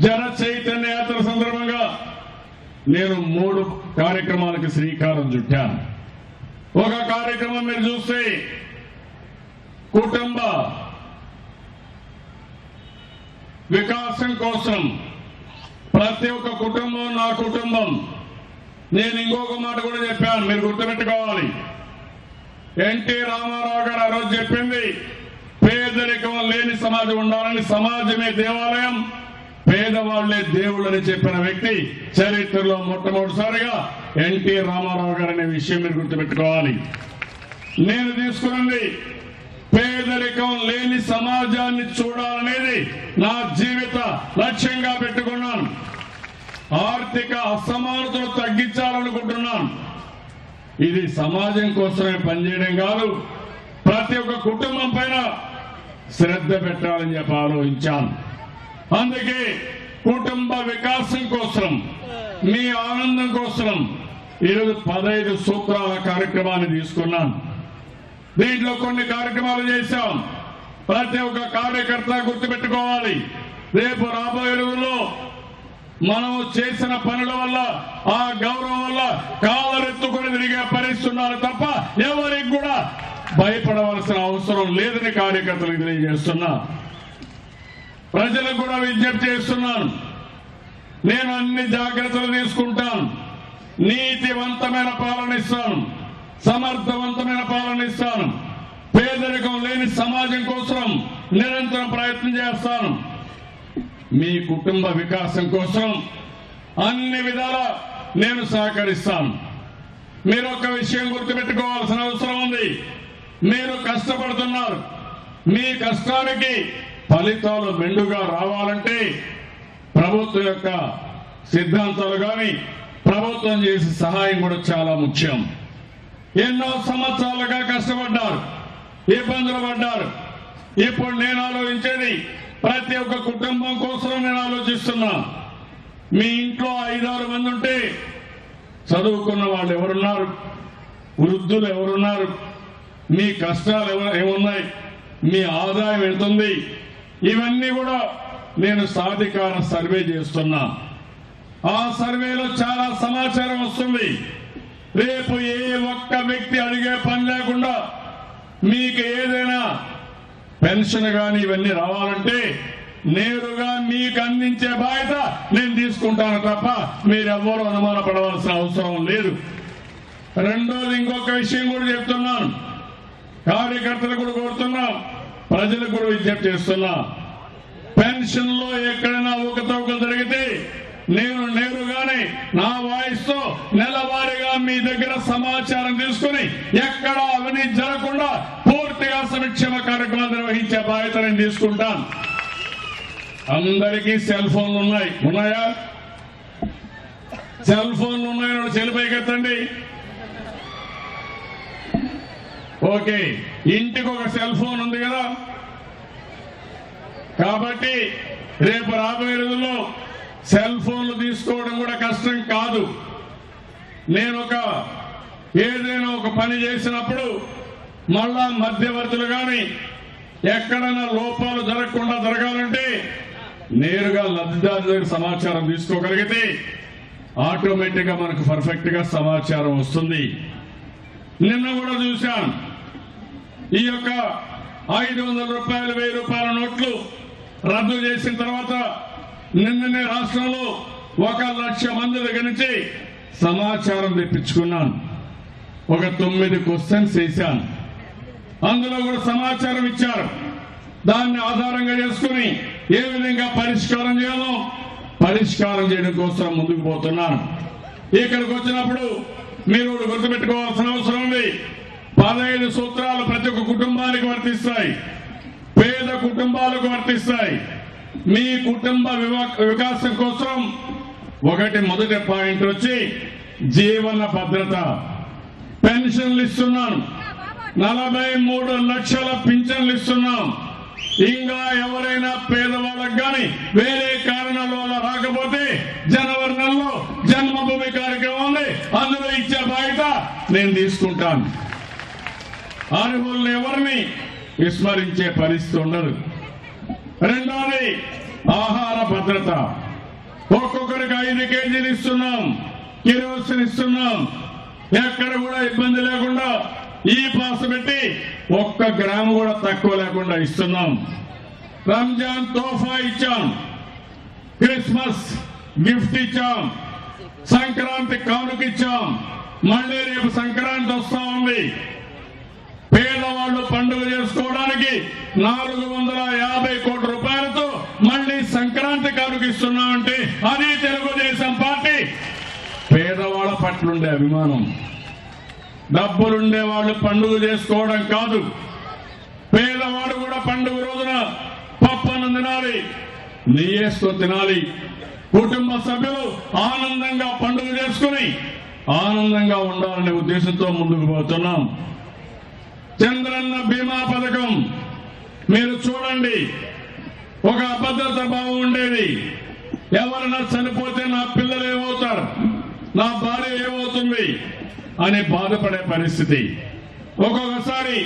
Speaker 2: జన చైతన్య యాత్ర సందర్భంగా నేను 3 కార్యక్రమాలకు శ్రీకారం చుట్టాను. ఒక కార్యక్రమం మీరు చూస్తే కుటుంబ వికాసం కోసం, ప్రతి ఒక్క కుటుంబం నా కుటుంబం. నేను ఇంకొక మాట కూడా చెప్పాను, మీరు గుర్తుపెట్టుకోవాలి. ఎన్టీ రామారావు గారు ఆ రోజు చెప్పింది, పేదరికం లేని సమాజం ఉండాలని, సమాజమే దేవాలయం, పేదవాళ్లే దేవుళ్ళని చెప్పిన వ్యక్తి చరిత్రలో మొట్టమొదటిసారిగా ఎన్టీ రామారావు గారు అనే విషయం మీరు గుర్తుపెట్టుకోవాలి. నేను తీసుకున్నది పేదరికం లేని సమాజాన్ని చూడాలనేది నా జీవిత లక్ష్యంగా పెట్టుకున్నాను. ఆర్థిక అసమానతలు తగ్గించాలనుకుంటున్నాను. ఇది సమాజం కోసమే పనిచేయడం కాదు, ప్రతి ఒక్క కుటుంబం పైన శ్రద్ధ పెట్టాలని చెప్పి ఆలోచించాను. అందుకే కుటుంబ వికాసం కోసం, మీ ఆనందం కోసం ఈరోజు 15 సూత్రాల కార్యక్రమాన్ని తీసుకున్నాను. దీంట్లో కొన్ని కార్యక్రమాలు చేశాం. ప్రతి ఒక్క కార్యకర్త గుర్తుపెట్టుకోవాలి, రేపు రాబోయే రోజుల్లో మనం చేసిన పనుల వల్ల, ఆ గౌరవం వల్ల కాలరెత్తుకుని తిరిగే పరిస్థితున్నారు తప్ప ఎవరికి కూడా భయపడవలసిన అవసరం లేదని కార్యకర్తలకు తెలియజేస్తున్నా. ప్రజలకు కూడా విజ్ఞప్తి చేస్తున్నాను, నేను అన్ని జాగ్రత్తలు తీసుకుంటాను, నీతివంతమైన పాలన ఇస్తాను, సమర్థవంతమైన పాలన ఇస్తాను. పేదరికం లేని సమాజం కోసం నిరంతరం ప్రయత్నం చేస్తాను. మీ కుటుంబ వికాసం కోసం అన్ని విధాలా నేను సహకరిస్తాను. మీరు ఒక విషయం గుర్తుపెట్టుకోవాల్సిన అవసరం ఉంది. మీరు కష్టపడుతున్నారు. మీ కష్టానికి ఫలితాలు మెండుగా రావాలంటే ప్రభుత్వం యొక్క సిద్ధాంతాలు కానీ ప్రభుత్వం చేసే సహాయం కూడా చాలా ముఖ్యం. ఎన్నో సంవత్సరాలుగా కష్టపడ్డారు, ఇబ్బందులు పడ్డారు. ఇప్పుడు నేను ఆలోచించేది ప్రతి ఒక్క కుటుంబం కోసం నేను ఆలోచిస్తున్నా. మీ ఇంట్లో 5-6 మంది ఉంటే చదువుకున్న వాళ్ళు ఎవరున్నారు, వృద్ధులు ఎవరున్నారు, మీ కష్టాలు ఏమున్నాయి, మీ ఆదాయం ఎంతుంది, ఇవన్నీ కూడా నేను సాధికార సర్వే చేస్తున్నా. ఆ సర్వేలో చాలా సమాచారం వస్తుంది. రేపు ఏ ఒక్క వ్యక్తి అడిగే పని లేకుండా మీకు ఏదైనా పెన్షన్ కానీ ఇవన్నీ రావాలంటే నేరుగా మీకు అందించే బాధ్యత నేను తీసుకుంటాను తప్ప మీరెవ్వరూ అనుమానపడవలసిన అవసరం లేదు. రెండోది ఇంకొక విషయం కూడా చెప్తున్నాను. కార్యకర్తలు కూడా కోరుతున్నాం, ప్రజలకు కూడా విజ్ఞప్తి చేస్తున్నా. పెన్షన్ లో ఎక్కడైనా అవకతవకలు జరిగితే నేను నేరుగానే నా వాయిస్ తో నెలవారీగా మీ దగ్గర సమాచారం తీసుకుని ఎక్కడ అవినీతి జరగకుండా పూర్తిగా సంక్షేమ కార్యక్రమాలు నిర్వహించే బాధ్యత నేను తీసుకుంటాను. అందరికీ సెల్ ఫోన్లు ఉన్నాయా? సెల్ ఫోన్లు ఉన్నాయని చెలిపైకెత్తండి. ఓకే, ఇంటికి ఒక సెల్ ఫోన్ ఉంది కదా. కాబట్టి రేపు రాబోయే రోజుల్లో సెల్ ఫోన్లు తీసుకోవడం కూడా కష్టం కాదు. నేను ఏదైనా ఒక పని చేసినప్పుడు మళ్ళా మధ్యవర్తులు కానీ ఎక్కడైనా లోపాలు జరగాలంటే నేరుగా లబ్ధిదారు దగ్గర సమాచారం తీసుకోగలిగితే ఆటోమేటిక్ గా మనకు పర్ఫెక్ట్ గా సమాచారం వస్తుంది. నిన్న కూడా చూశాను, ఈ యొక్క 500 రూపాయలు 1000 రూపాయల నోట్లు రద్దు చేసిన తర్వాత నిన్ననే రాష్ట్రంలో 1 లక్ష మంది దగ్గర నుంచి సమాచారం తెప్పించుకున్నాను. ఒక 9 క్వశ్చన్స్ వేశాను. అందులో కూడా సమాచారం ఇచ్చారు. దాన్ని ఆధారంగా చేసుకుని ఏ విధంగా పరిష్కారం చేయాలో పరిష్కారం చేయడం కోసం ముందుకు పోతున్నాను. ఇక్కడికి వచ్చినప్పుడు మీరు గుర్తుపెట్టుకోవాల్సిన అవసరం ఉంది. 15 సూత్రాలు ప్రతి ఒక్క కుటుంబానికి వర్తిస్తాయి, పేద కుటుంబాలకు వర్తిస్తాయి. మీ కుటుంబ వికాసం కోసం మొదటి పాయింట్ వచ్చి జీవన భద్రత. పెన్షన్లు ఇస్తున్నాను, 43 లక్షల పింఛన్లు ఇస్తున్నాం. ఇంకా ఎవరైనా పేదవాళ్ళకు కానీ వేరే కారణాల వల్ల రాకపోతే జనవరి నెలలో జన్మభూమి కార్యక్రమం ఉంది, అందులో ఇచ్చే బాధ్యత నేను తీసుకుంటాను. అర్హుల్ని ఎవరిని విస్మరించే పరిస్థితి ఉండదు. రెండోది ఆహార భద్రత. ఒక్కొక్కరికి 5 కేజీలు ఇస్తున్నాం, కిరోసిన్ ఇస్తున్నాం. ఎక్కడ కూడా ఇబ్బంది లేకుండా ఈ పాస్ పెట్టి 1 గ్రాము కూడా తక్కువ లేకుండా ఇస్తున్నాం. రంజాన్ తోఫా ఇచ్చాం, క్రిస్మస్ గిఫ్ట్ ఇచ్చాం, సంక్రాంతి కానుక ఇచ్చాం. మళ్ళీ రేపు సంక్రాంతి వస్తా ఉంది. పేదవాళ్లు పండుగ చేసుకోవడానికి 450 కోట్ల రూపాయలతో మళ్ళీ సంక్రాంతి కానుక ఇస్తున్నామంటే అది తెలుగుదేశం పార్టీ పేదవాళ్ల పట్లుండే అభిమానం. డబ్బులుండే వాళ్ళు పండుగ చేసుకోవడం కాదు, పేదవాడు కూడా పండుగ రోజున పప్పన్నం తినాలి, నెయ్యేసుకొని తినాలి. కుటుంబ సభ్యులు ఆనందంగా పండుగ చేసుకుని ఆనందంగా ఉండాలనే ఉద్దేశంతో ముందుకు పోతున్నాం. చంద్రన్న బీమా పథకం మీరు చూడండి, ఒక అభద్రత భావం ఉండేది. ఎవరైనా చనిపోతే నా పిల్లలు ఏమవుతారు, నా భార్య ఏమవుతుంది అని బాధపడే పరిస్థితి. ఒక్కొక్కసారి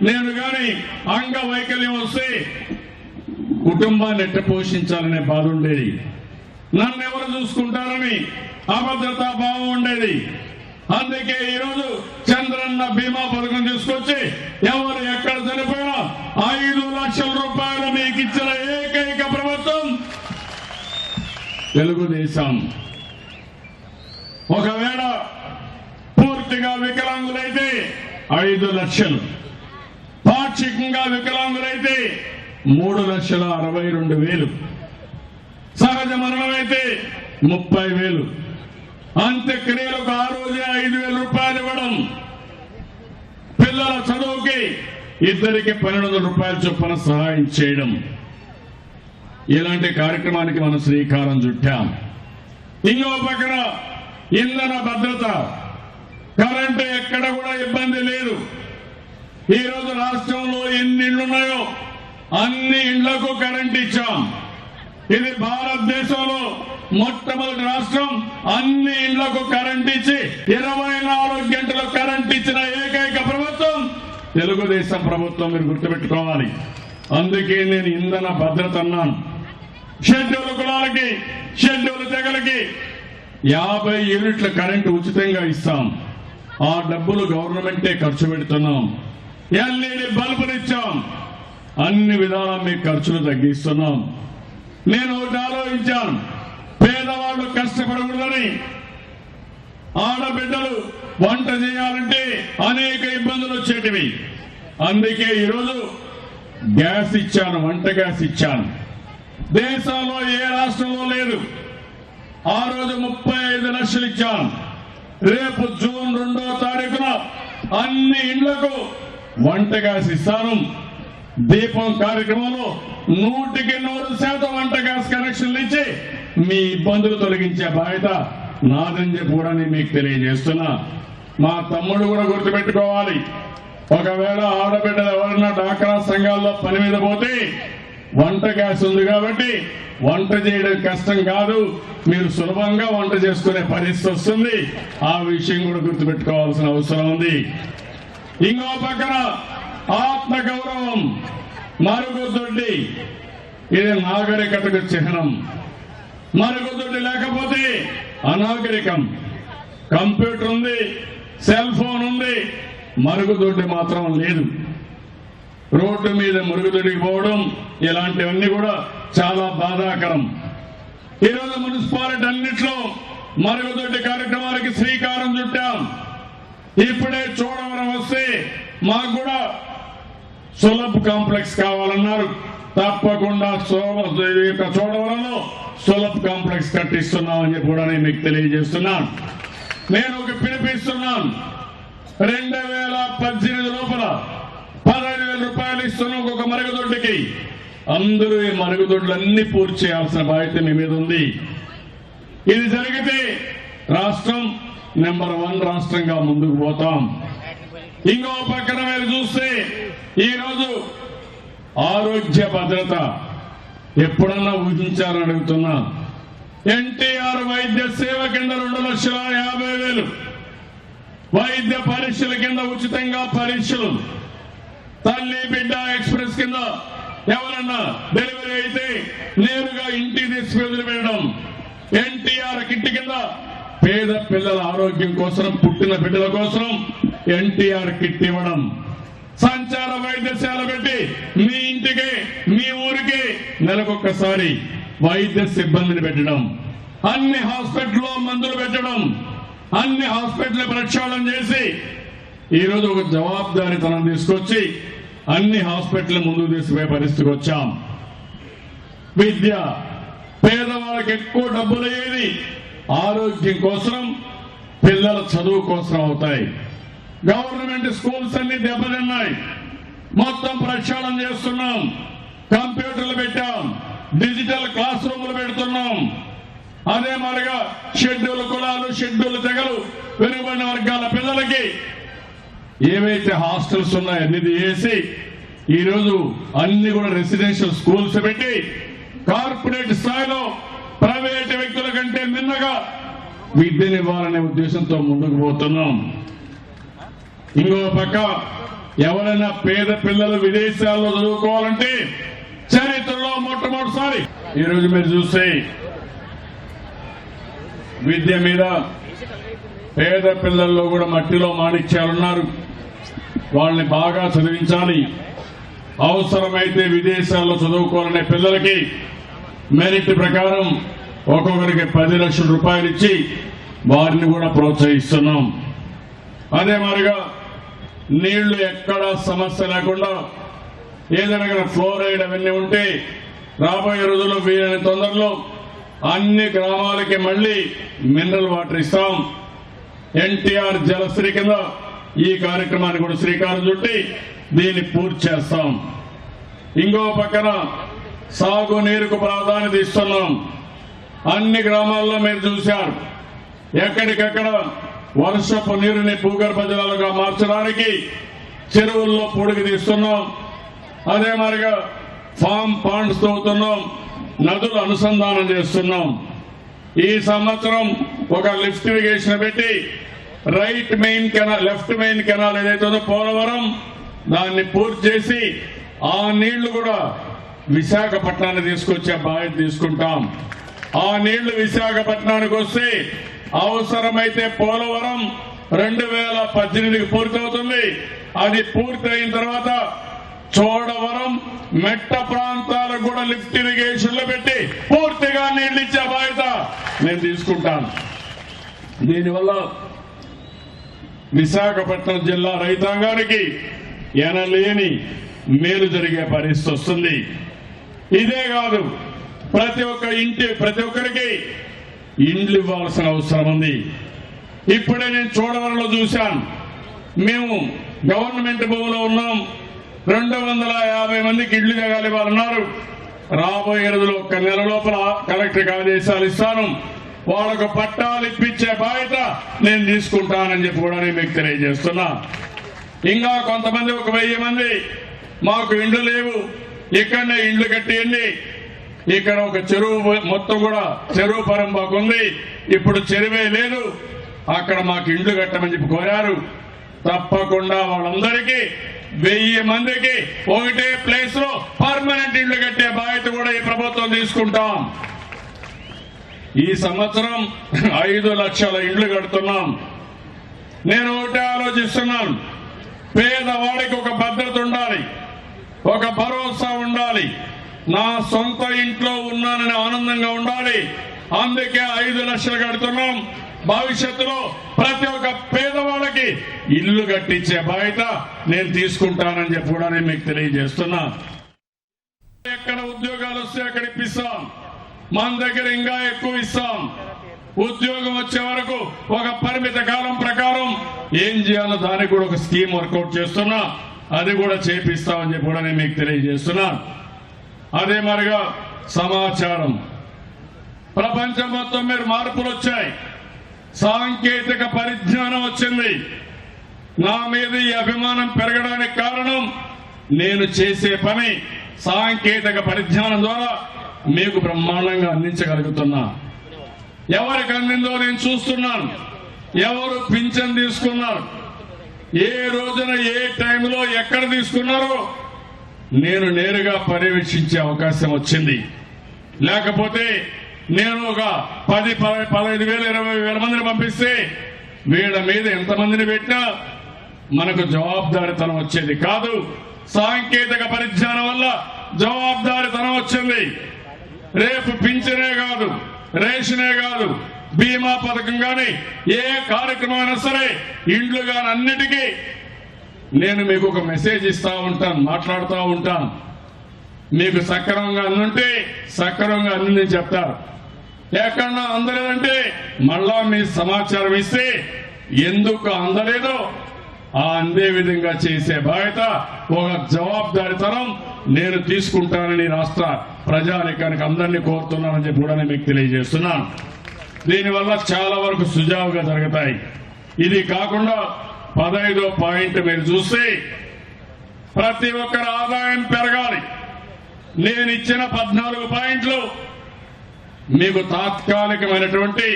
Speaker 2: నేను గాని అంగవైకల్యం వస్తే కుటుంబాన్ని ఎట్ట పోషించాలనే బాధ ఉండేది. నన్ను ఎవరు చూసుకుంటారని అభద్రతా భావం ఉండేది. అందుకే ఈరోజు చంద్రన్న బీమా పథకం తీసుకొచ్చి ఎవరు ఎక్కడ చనిపోయినా 5 లక్షల రూపాయలు మీకు ఇచ్చిన ఏకైక ప్రభుత్వం తెలుగుదేశం. ఒకవేళ పూర్తిగా వికలాంగులైతే 5 లక్షలు, పాక్షికంగా వికలాంగులైతే 3,62,000, సహజ మరణమైతే 30,000, అంత్యక్రియలకు ఆ రోజే 5,000 రూపాయలు ఇవ్వడం, పిల్లల చదువుకి ఇద్దరికి 1,200 రూపాయల చొప్పున సహాయం చేయడం, ఇలాంటి కార్యక్రమానికి మనం శ్రీకారం చుట్టాం. ఇంకో పక్కన ఇంధన భద్రత, కరెంటు ఎక్కడ కూడా ఇబ్బంది లేదు. ఈ రోజు రాష్ట్రంలో ఎన్ని ఇళ్లున్నాయో అన్ని ఇళ్లకు కరెంట్ ఇచ్చాం. ఇది భారతదేశంలో మొట్టమొదటి రాష్ట్రం అన్ని ఇళ్లకు కరెంట్ ఇచ్చి 24 గంటలు కరెంట్ ఇచ్చిన ఏకైక ప్రభుత్వం తెలుగుదేశం ప్రభుత్వం. మీరు గుర్తుపెట్టుకోవాలి. అందుకే నేను ఇంధన భద్రత అన్నాను. షెడ్యూల్ కులాలకి, షెడ్యూల్ తెగలకి 50 యూనిట్ల కరెంటు ఉచితంగా ఇస్తాం. ఆ డబ్బులు గవర్నమెంటే ఖర్చు పెడుతున్నాం. ఎల్ఈడి బల్బునిచ్చాం. అన్ని విధాలా మీకు ఖర్చులు తగ్గిస్తున్నాం. నేను ఒకటి ఆలోచించాను, పేదవాళ్ళు కష్టపడకూడదని. ఆడబిడ్డలు వంట చేయాలంటే అనేక ఇబ్బందులు వచ్చేటివి. అందుకే ఈరోజు గ్యాస్ ఇచ్చాను, వంట గ్యాస్ ఇచ్చాను. దేశంలో ఏ రాష్ట్రంలో లేదు. ఆ రోజు 35 లక్షలు ఇచ్చాను. రేపు జూన్ 2వ తారీఖున అన్ని ఇండ్లకు వంట గ్యాస్ ఇస్తాను. దీపం కార్యక్రమంలో 100% వంట గ్యాస్ కనెక్షన్లు ఇచ్చి మీ ఇబ్బందులు తొలగించే బాధ్యత నాదని చెప్పి కూడా నేను మీకు తెలియజేస్తున్నా. మా తమ్ముడు కూడా గుర్తుపెట్టుకోవాలి. ఒకవేళ ఆడబిడ్డలు ఎవరైనా డాక్రా సంఘాల్లో పని మీద పోతే వంట గ్యాస్ ఉంది కాబట్టి వంట చేయడం కష్టం కాదు, మీరు సులభంగా వంట చేసుకునే పరిస్థితి వస్తుంది. ఆ విషయం కూడా గుర్తుపెట్టుకోవాల్సిన అవసరం ఉంది. ఇంకో పక్కన ఆత్మగౌరవం, మరుగుదొడ్డి, ఇది నాగరికతకు చిహ్నం. మరుగుదొడ్డి లేకపోతే అనాగరికం. కంప్యూటర్ ఉంది, సెల్ ఫోన్ ఉంది, మరుగుదొడ్డి మాత్రం లేదు. రోడ్డు మీద మరుగుదొడ్డికి పోవడం ఇలాంటివన్నీ కూడా చాలా బాధాకరం. ఈరోజు మున్సిపాలిటీ అన్నింటిలో మరుగుదొడ్డి కార్యక్రమాలకి శ్రీకారం చుట్టాం. ఇప్పుడే చోడవరం వస్తే మాకు కూడా సులభ్ కాంప్లెక్స్ కావాలన్నారు. తప్పకుండా చోడవరంలో సులభ్ కాంప్లెక్స్ కట్టిస్తున్నామని చెప్పి కూడా నేను మీకు తెలియజేస్తున్నాను. నేను ఒక పిలిపిస్తున్నాను. 2018 లోపల 15,000 రూపాయలు ఇస్తున్నాం ఒక మరుగుదొడ్డికి. అందరూ ఈ మరుగుదొడ్లన్నీ పూర్తి చేయాల్సిన బాధ్యత మీ మీద ఉంది. ఇది జరిగితే రాష్ట్రం నెంబర్ 1 రాష్ట్రంగా ముందుకు పోతాం. ఇంకో పక్కన మీరు చూస్తే ఈరోజు ఆరోగ్య భద్రత ఎప్పుడన్నా ఊహించాలని అడుగుతున్నా. ఎన్టీఆర్ వైద్య సేవ కింద 2,50,000, వైద్య పరీక్షల కింద ఉచితంగా పరీక్షలు, తల్లి బిడ్డ ఎక్స్ప్రెస్ కింద ఎవరన్నా డెలివరీ అయితే నేరుగా ఇంటికి తీసుకువెళ్ళి పెట్టడం, ఎన్టీఆర్ కిట్ కింద పేద పిల్లల ఆరోగ్యం కోసం, పుట్టిన బిడ్డల కోసం ఎన్టీఆర్ కిట్ ఇవ్వడం, సంచార వైద్యశాల పెట్టి మీ ఇంటికి, మీ ఊరికి నెలకొక్కసారి వైద్య సిబ్బందిని పెట్టడం, అన్ని హాస్పిటల్లో మందులు పెట్టడం, అన్ని హాస్పిటల్ ప్రక్షాళన చేసి ఈరోజు ఒక జవాబుదారీతనం తీసుకొచ్చి అన్ని హాస్పిటల్ ముందుకు తీసుకుపోయే పరిస్థితికి వచ్చాం. విద్య, పేదవాళ్ళకి ఎక్కువ డబ్బులు అయ్యేది ఆరోగ్యం కోసం, పిల్లల చదువు కోసం అవుతాయి. గవర్నమెంట్ స్కూల్స్ అన్ని దెబ్బతిన్నాయి. మొత్తం ప్రక్షాళన చేస్తున్నాం. కంప్యూటర్లు పెట్టాం, డిజిటల్ క్లాస్ రూములు పెడుతున్నాం. అదే మాదిరిగా షెడ్యూల్ కులాలు, షెడ్యూల్ తెగలు, వెనుకబడిన వర్గాల పిల్లలకి ఏవైతే హాస్టల్స్ ఉన్నాయో అన్ని చేసి ఈరోజు అన్ని కూడా రెసిడెన్షియల్ స్కూల్స్ పెట్టి కార్పొరేట్ స్థాయిలో ప్రైవేట్ వ్యక్తుల కంటే మిన్నగా విద్యనివ్వాలనే ఉద్దేశంతో ముందుకు పోతున్నాం. ఇంకో పక్క ఎవరైనా పేద పిల్లలు విదేశాల్లో చదువుకోవాలంటే చరిత్రలో మొట్టమొదటిసారి ఈరోజు మీరు చూస్తే విద్య మీద పేద పిల్లల్లో కూడా మట్టిలో మాణిక్యాలున్నారు. వాళ్ళని బాగా చదివించాలి. అవసరమైతే విదేశాల్లో చదువుకోవాలనే పిల్లలకి మెరిట్ ప్రకారం ఒక్కొక్కరికి 10 లక్షల రూపాయలు ఇచ్చి వారిని కూడా ప్రోత్సహిస్తున్నాం. అదే మాదిరిగా నీళ్లు ఎక్కడా సమస్య లేకుండా ఏదైనా ఫ్లోరైడ్ అవన్నీ ఉంటే రాబోయే రోజుల్లో వీలైన తొందరలో అన్ని గ్రామాలకి మళ్లీ మినరల్ వాటర్ ఇస్తాం. ఎన్టీఆర్ జలశ్రీ కింద ఈ కార్యక్రమాన్ని కూడా శ్రీకారం చుట్టి దీన్ని పూర్తి చేస్తాం. ఇంకో పక్కన సాగునీరుకు ప్రాధాన్యత ఇస్తున్నాం. అన్ని గ్రామాల్లో మీరు చూశారు, ఎక్కడికక్కడ వర్షపు నీరుని భూగర్భ జలాలుగా మార్చడానికి చెరువుల్లో పొడిగి తీస్తున్నాం. అదే మాదిరిగా ఫామ్ పాండ్స్ తవ్వుతున్నాం, నదులు అనుసంధానం చేస్తున్నాం. ఈ సంవత్సరం ఒక లిఫ్ట్ ఇరిగేషన్ పెట్టి లెఫ్ట్ మెయిన్ కెనాల్ ఏదైతే ఉందో పోలవరం దాన్ని పూర్తి చేసి ఆ నీళ్లు కూడా విశాఖపట్నాన్ని తీసుకొచ్చే బాధ్యత తీసుకుంటాం. ఆ నీళ్లు విశాఖపట్నానికి వస్తే అవసరమైతే పోలవరం 2018కి పూర్తవుతుంది. అది పూర్తయిన తర్వాత చోడవరం మెట్ట ప్రాంతాలకు కూడా లిఫ్ట్ ఇరిగేషన్లు పెట్టి పూర్తిగా నీళ్లు ఇచ్చే బాధ్యత నేను తీసుకుంటాను. దీనివల్ల విశాఖపట్నం జిల్లా రైతాంగానికి ఎనలేని మేలు జరిగే పరిస్థితి వస్తుంది. ఇదే కాదు, ప్రతి ఒక్కరికి ఇండ్లు ఇవ్వాల్సిన అవసరం ఉంది. ఇప్పుడే నేను చోడవరంలో చూశాను. మేము గవర్నమెంట్ భూమిలో ఉన్నాం. 250 మందికి ఇళ్లు ఇవ్వాలన్నారు. రాబోయే రోజుల్లో 1 నెల లోపల కలెక్టర్కి ఆదేశాలు ఇస్తాను. వాళ్ళకు పట్టాలు ఇప్పించే బాధ్యత నేను తీసుకుంటానని చెప్పి కూడా నేను మీకు తెలియజేస్తున్నా. ఇంకా కొంతమంది 1000 మంది మాకు ఇండ్లు లేవు, ఇక్కడనే ఇండ్లు కట్టియండి. ఇక్కడ ఒక చెరువు మొత్తం కూడా చెరువు పరంబాకు ఉంది, ఇప్పుడు చెరువే లేదు, అక్కడ మాకు ఇండ్లు కట్టమని చెప్పి కోరారు. తప్పకుండా వాళ్ళందరికీ 1000 మందికి ఒకటే ప్లేస్ లో పర్మనెంట్ ఇండ్లు కట్టే బాధ్యత కూడా ఈ ప్రభుత్వం తీసుకుంటాం. ఈ సంవత్సరం 5 లక్షల ఇండ్లు కడుతున్నాం. నేను ఒకటే ఆలోచిస్తున్నాను, పేదవాడికి ఒక భద్రత ఉండాలి, ఒక భరోసా ఉండాలి, నా సొంత ఇంట్లో ఉన్నానని ఆనందంగా ఉండాలి. అందుకే 5 లక్షలు కడుతున్నాం. భవిష్యత్తులో ప్రతి ఒక్క పేదవాళ్ళకి ఇల్లు కట్టించే బాధ్యత నేను తీసుకుంటానని చెప్పి కూడా నేను మీకు తెలియజేస్తున్నా. ఎక్కడ ఉద్యోగాలు వస్తే అక్కడ ఇప్పిస్తాం, మన దగ్గర ఇంకా ఎక్కువ ఇస్తాం. ఉద్యోగం వచ్చే వరకు ఒక పరిమిత కాలం ప్రకారం ఏం చేయాలో దానికి కూడా ఒక స్కీమ్ వర్కౌట్ చేస్తున్నా, అది కూడా చేపిస్తామని చెప్పి కూడా నేను మీకు తెలియజేస్తున్నా. అదే మరిగా సమాచారం, ప్రపంచం మొత్తం మీద మార్పులు వచ్చాయి, సాంకేతిక పరిజ్ఞానం వచ్చింది. నా మీద ఈ అభిమానం పెరగడానికి కారణం నేను చేసే పని సాంకేతిక పరిజ్ఞానం ద్వారా మీకు బ్రహ్మాండంగా అందించగలుగుతున్నా. ఎవరికి అందిందో నేను చూస్తున్నాను, ఎవరు పింఛన్ తీసుకున్నారు, ఏ రోజున ఏ టైంలో ఎక్కడ తీసుకున్నారో నేను నేరుగా పర్యవేక్షించే అవకాశం వచ్చింది. లేకపోతే నేను ఒక 10, 15,000, 20,000 మందిని పంపిస్తే వీళ్ళ మీద ఎంతమందిని పెట్టినా మనకు జవాబుదారీతనం వచ్చేది కాదు. సాంకేతిక పరిజ్ఞానం వల్ల జవాబుదారీతనం వచ్చింది. రేపు పింఛనే కాదు, రేషనే కాదు, బీమా పథకం కానీ ఏ కార్యక్రమం అయినా సరే, ఇండ్లు కానీ అన్నిటికీ నేను మీకు ఒక మెసేజ్ ఇస్తా ఉంటాను, మాట్లాడుతూ ఉంటాను. మీకు సక్రమంగా అందుంటే సక్రమంగా అన్ని చెప్తారు. ఎక్కడన్నా అందలేదంటే మళ్ళా మీ సమాచారం ఇస్తే ఎందుకు అందలేదో ఆ అందే విధంగా చేసే బాధ్యత, ఒక జవాబుదారీతనం నేను తీసుకుంటానని రాష్ట్ర ప్రజానికానికి అందరినీ కోరుతున్నానని చెప్పి కూడా నేను మీకు తెలియజేస్తున్నాను. దీనివల్ల చాలా వరకు సుజావుగా జరుగుతాయి. ఇది కాకుండా 15వ పాయింట్ మీరు చూస్తే ప్రతి ఒక్కరి ఆదాయం పెరగాలి. నేను ఇచ్చిన 14 పాయింట్లు మీకు తాత్కాలికమైనటువంటి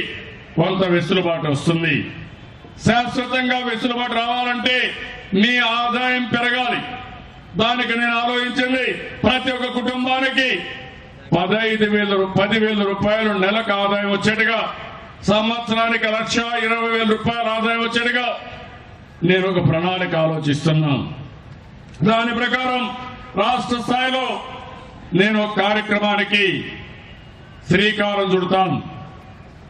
Speaker 2: కొంత వెసులుబాటు వస్తుంది. శాశ్వతంగా వెసులుబాటు రావాలంటే మీ ఆదాయం పెరగాలి. దానికి నేను ఆలోచించింది ప్రతి ఒక్క కుటుంబానికి 10,000 రూపాయలు నెలకు ఆదాయం వచ్చేట్టుగా, సంవత్సరానికి 1,20,000 రూపాయల ఆదాయం వచ్చేట్టుగా నేను ఒక ప్రణాళిక ఆలోచిస్తున్నాను. దాని ప్రకారం రాష్ట్ర స్థాయిలో నేను ఒక కార్యక్రమానికి శ్రీకారం చుడతాను.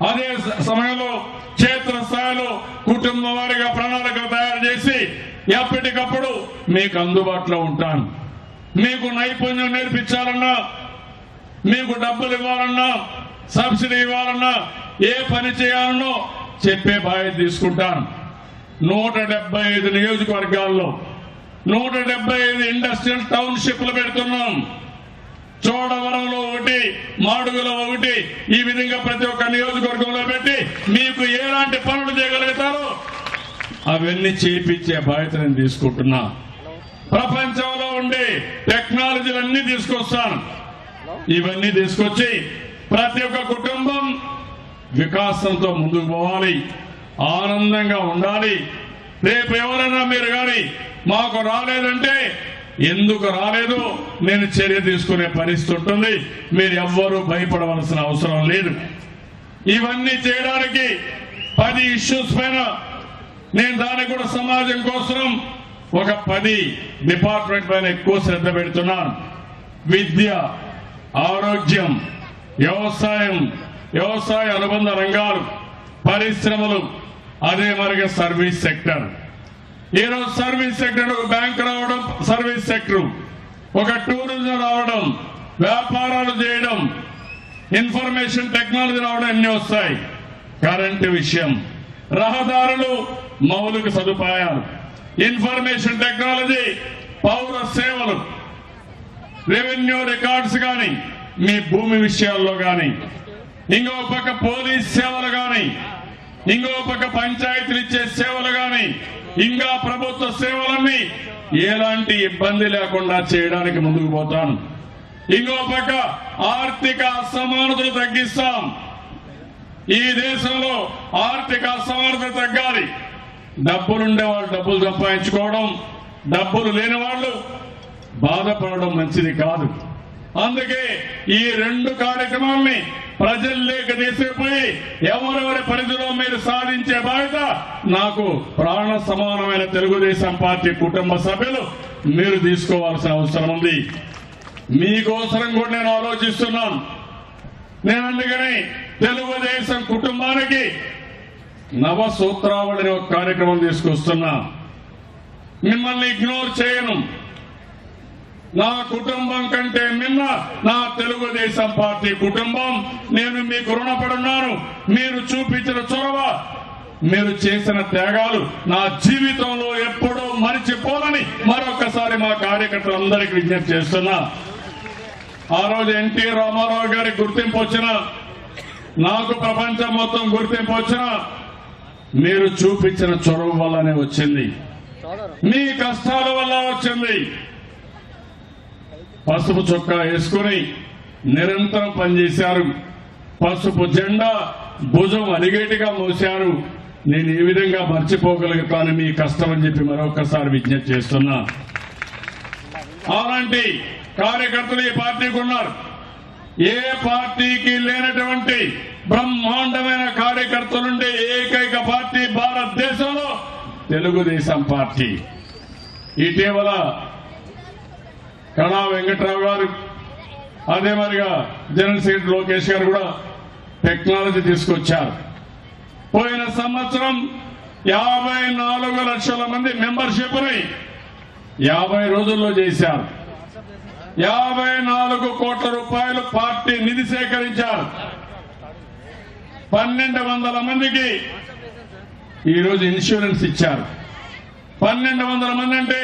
Speaker 2: అదే సమయంలో క్షేత్ర స్థాయిలో కుటుంబ వారిగా ప్రణాళిక తయారు చేసి ఎప్పటికప్పుడు మీకు అందుబాటులో ఉంటాను. మీకు నైపుణ్యం నేర్పించాలన్నా, మీకు డబ్బులు ఇవ్వాలన్నా, సబ్సిడీ ఇవ్వాలన్నా, ఏ పని చేయాలనో చెప్పే బాధ్యత తీసుకుంటాను. 175 నియోజకవర్గాల్లో 175 ఇండస్ట్రియల్ టౌన్షిప్లు పెడుతున్నాం. చోడవరంలో ఒకటి, మాడుగులో ఒకటి, ఈ విధంగా ప్రతి ఒక్క నియోజకవర్గంలో పెట్టి మీకు ఎలాంటి పనులు చేయగలుగుతారో అవన్నీ చేయించే బాధ్యత నేను తీసుకుంటున్నా. ప్రపంచంలో ఉండే టెక్నాలజీలన్నీ తీసుకొస్తాను. ఇవన్నీ తీసుకొచ్చి ప్రతి ఒక్క కుటుంబం వికాసంతో ముందుకు పోవాలి, ఆనందంగా ఉండాలి. రేపు ఎవరైనా మీరు కానీ మాకు రాలేదంటే ఎందుకు రాలేదు నేను చర్య తీసుకునే పరిస్థితి ఉంటుంది. మీరు ఎవ్వరూ భయపడవలసిన అవసరం లేదు. ఇవన్నీ చేయడానికి 10 ఇష్యూస్ పైన నేను దానికి కూడా సమాజం కోసం ఒక 10 డిపార్ట్మెంట్ పైన ఎక్కువ శ్రద్ధ పెడుతున్నాను. విద్య, ఆరోగ్యం, వ్యవసాయం, వ్యవసాయ అనుబంధ రంగాలు, పరిశ్రమలు, అదే మరిగా సర్వీస్ సెక్టర్. ఈరోజు సర్వీస్ సెక్టర్ ఒక బ్యాంక్ రావడం, సర్వీస్ సెక్టర్ ఒక టూరిజం రావడం, వ్యాపారాలు చేయడం, ఇన్ఫర్మేషన్ టెక్నాలజీ రావడం అన్ని వస్తాయి. కరెంటు విషయం, రహదారులు, మౌలిక సదుపాయాలు, ఇన్ఫర్మేషన్ టెక్నాలజీ, పౌర సేవలు, రెవెన్యూ రికార్డ్స్ కానీ, మీ భూమి విషయాల్లో కానీ, ఇంకో పక్క పోలీస్ సేవలు కానీ, ఇంకో పక్క పంచాయతీలు ఇచ్చే సేవలు కానీ, ఇంకా ప్రభుత్వ సేవలన్నీ ఎలాంటి ఇబ్బంది లేకుండా చేయడానికి ముందుకు పోతాను. ఇంకో పక్క ఆర్థిక అసమానతలు తగ్గిస్తాం. ఈ దేశంలో ఆర్థిక అసమానత తగ్గాలి. డబ్బులుండే వాళ్ళు డబ్బులు సంపాదించుకోవడం, డబ్బులు లేని వాళ్ళు బాధపడడం మంచిది కాదు. అందుకే ఈ 2 కార్యక్రమాలని ప్రజల్లోకి తీసుకుపోయి ఎవరెవరి పరిధిలో మీరు సాధించే బాధ్యత నాకు ప్రాణ సమానమైన తెలుగుదేశం పార్టీ కుటుంబ సభ్యులు మీరు తీసుకోవాల్సిన అవసరం ఉంది. మీకోసం కూడా నేను ఆలోచిస్తున్నాను. నేను అందుకని తెలుగుదేశం కుటుంబానికి నవ సూత్రావళిని ఒక కార్యక్రమం తీసుకొస్తున్నా. మిమ్మల్ని ఇగ్నోర్ చేయను. నా కుటుంబం కంటే మిన్న నా తెలుగుదేశం పార్టీ కుటుంబం. నేను మీకు రుణపడున్నాను. మీరు చూపించిన చొరవ, మీరు చేసిన త్యాగాలు నా జీవితంలో ఎప్పుడూ మరిచిపోనని మరొకసారి మా కార్యకర్తలందరికీ విజ్ఞప్తి చేస్తున్నా. ఆ రోజు ఎన్టీ రామారావు గారికి గుర్తింపు వచ్చిన, నాకు ప్రపంచం మొత్తం గుర్తింపు వచ్చిన మీరు చూపించిన చొరవ వల్లనే వచ్చింది. మీ కష్టాల వల్ల వచ్చింది. పసుపు చొక్కా వేసుకుని నిరంతరం పనిచేశారు. పసుపు జెండా భుజం అలిగేటిగా మోశారు. నేను ఈ విధంగా మర్చిపోగలుగుతాను మీ కష్టం అని చెప్పి మరొకసారి విజ్ఞప్తి చేస్తున్నా. అలాంటి కార్యకర్తలు ఈ పార్టీకి ఉన్నారు. ఏ పార్టీకి లేనటువంటి బ్రహ్మాండమైన కార్యకర్తలుండే ఏకైక పార్టీ భారతదేశంలో తెలుగుదేశం పార్టీ. ఇటీవల కళా వెంకట్రావు గారు, అదే మరిగా జనరల్ సెక్రటరీ లోకేష్ గారు కూడా టెక్నాలజీ తీసుకొచ్చారు. పోయిన సంవత్సరం 54 లక్షల మంది మెంబర్షిప్ ని 50 రోజుల్లో చేశారు. 54 కోట్ల రూపాయలు పార్టీ నిధి సేకరించారు. 1200 మందికి ఈరోజు ఇన్సూరెన్స్ ఇచ్చారు. 1200 మంది అంటే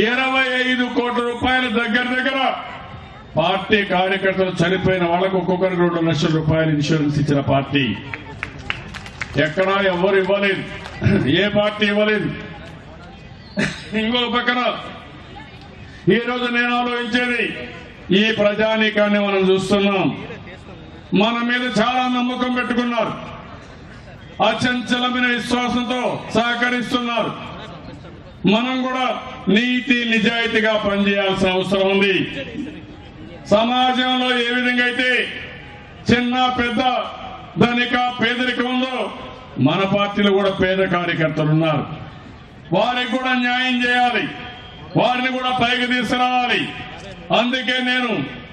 Speaker 2: 25 కోట్ల రూపాయలు దగ్గర పార్టీ కార్యకర్తలు చనిపోయిన వాళ్ళకు ఒక్కొక్కరికి 2 లక్షల రూపాయలు ఇన్సూరెన్స్ ఇచ్చిన పార్టీ. ఎక్కడా ఎవరు ఇవ్వలేదు, ఏ పార్టీ ఇవ్వలేదు. ఇంకో పక్కన ఈరోజు నేను ఆలోచించేది, ఈ ప్రజానీకాన్ని మనం చూస్తున్నాం. మన మీద చాలా నమ్మకం పెట్టుకున్నారు, అచంచలమైన విశ్వాసంతో సహకరిస్తున్నారు. మనం కూడా నీతి నిజాయితీగా పనిచేయాల్సిన అవసరం ఉంది. సమాజంలో ఏ విధంగా అయితే చిన్న పెద్ద ధనిక పేదరికం ఉందో మన పార్టీలో కూడా పేద కార్యకర్తలు ఉన్నారు. వారికి కూడా న్యాయం చేయాలి, వారిని కూడా పైకి తీసుకురావాలి. అందుకే నేను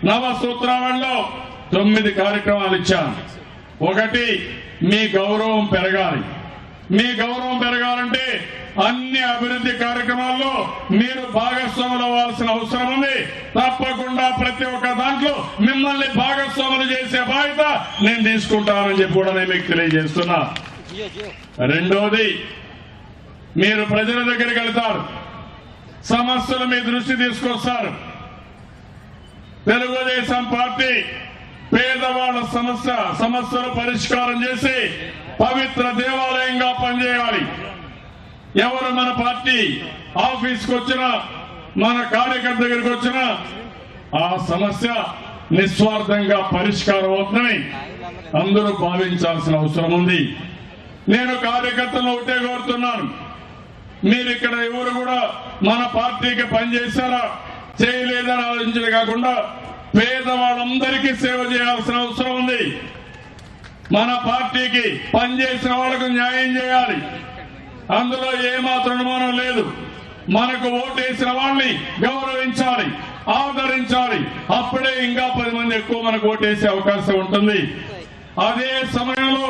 Speaker 2: నవ సూత్రావళిలో 9 కార్యక్రమాలు ఇచ్చాను. 1, మీ గౌరవం పెరగాలి. మీ గౌరవం పెరగాలంటే అన్ని అభివృద్ధి కార్యక్రమాల్లో మీరు భాగస్వాములు అవ్వాల్సిన అవసరం ఉంది. తప్పకుండా ప్రతి ఒక్క దాంట్లో మిమ్మల్ని భాగస్వాములు చేసే బాధ్యత నేను తీసుకుంటానని చెప్పి కూడా నేను మీకు తెలియజేస్తున్నా. రెండోది, మీరు ప్రజల దగ్గరికి వెళ్తారు, సమస్యలు మీ దృష్టి తీసుకొస్తారు. తెలుగుదేశం పార్టీ పేదవాళ్ల సమస్యలు పరిష్కారం చేసి పవిత్ర దేవాలయంగా పనిచేయాలి. ఎవరు మన పార్టీ ఆఫీస్కి వచ్చినా, మన కార్యకర్త దగ్గరికి వచ్చినా ఆ సమస్య నిస్వార్థంగా పరిష్కారం అవుతుందని అందరూ భావించాల్సిన అవసరం ఉంది. నేను కార్యకర్తలను ఒకటే కోరుతున్నాను, మీరు ఇక్కడ ఎవరు కూడా మన పార్టీకి పనిచేశారా చేయలేదని ఆలోచించడం కాకుండా పేదవాళ్ళందరికీ సేవ చేయాల్సిన అవసరం ఉంది. మన పార్టీకి పనిచేసిన వాళ్లకు న్యాయం చేయాలి. అందులో ఏమాత్రం అనుమానం లేదు. మనకు ఓటేసిన వాళ్ళని గౌరవించాలి, ఆదరించాలి. అప్పుడే ఇంకా 10 మంది ఎక్కువ మనకు ఓటేసే అవకాశం ఉంటుంది. అదే సమయంలో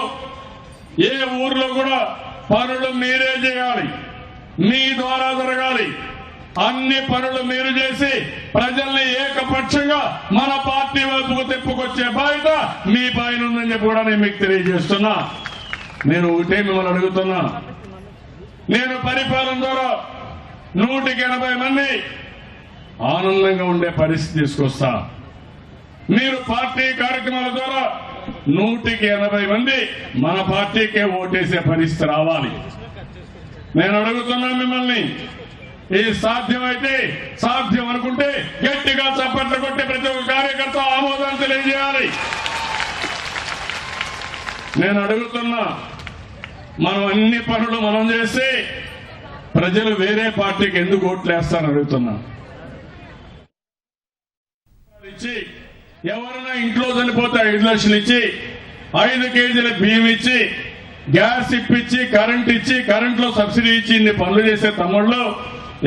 Speaker 2: ఏ ఊర్లో కూడా పనులు మీరే చేయాలి, మీ ద్వారా జరగాలి. అన్ని పనులు మీరు చేసి ప్రజల్ని ఏకపక్షంగా మన పార్టీ వైపుకు తిప్పుకొచ్చే బాధ్యత మీ పైన ఉందని చెప్పి కూడా నేను మీకు తెలియజేస్తున్నా. నేను ఒకటే మిమ్మల్ని అడుగుతున్నా, నేను పరిపాలన ద్వారా 180 మంది ఆనందంగా ఉండే పరిస్థితి తీసుకొస్తా. మీరు పార్టీ కార్యక్రమాల ద్వారా 180 మంది మన పార్టీకే ఓటేసే పరిస్థితి రావాలి. నేను అడుగుతున్నా మిమ్మల్ని, ఇది సాధ్యమైతే, సాధ్యం అనుకుంటే గట్టిగా చప్పట్లు కొట్టి ప్రతి ఒక్క కార్యకర్త ఆమోదాన్ని తెలియజేయాలి. నేను అడుగుతున్నా, మనం అన్ని పనులు మనం చేస్తే ప్రజలు వేరే పార్టీకి ఎందుకు ఓట్లు వేస్తారని అడుగుతున్నా. ఎవరైనా ఇంట్లో చనిపోతే 5 లక్షలు ఇచ్చి 5 కేజీల బియ్యం ఇచ్చి గ్యాస్ ఇప్పించి కరెంట్ ఇచ్చి కరెంట్లో సబ్సిడీ ఇచ్చి ఇన్ని పనులు చేసే తమ్ముళ్ళు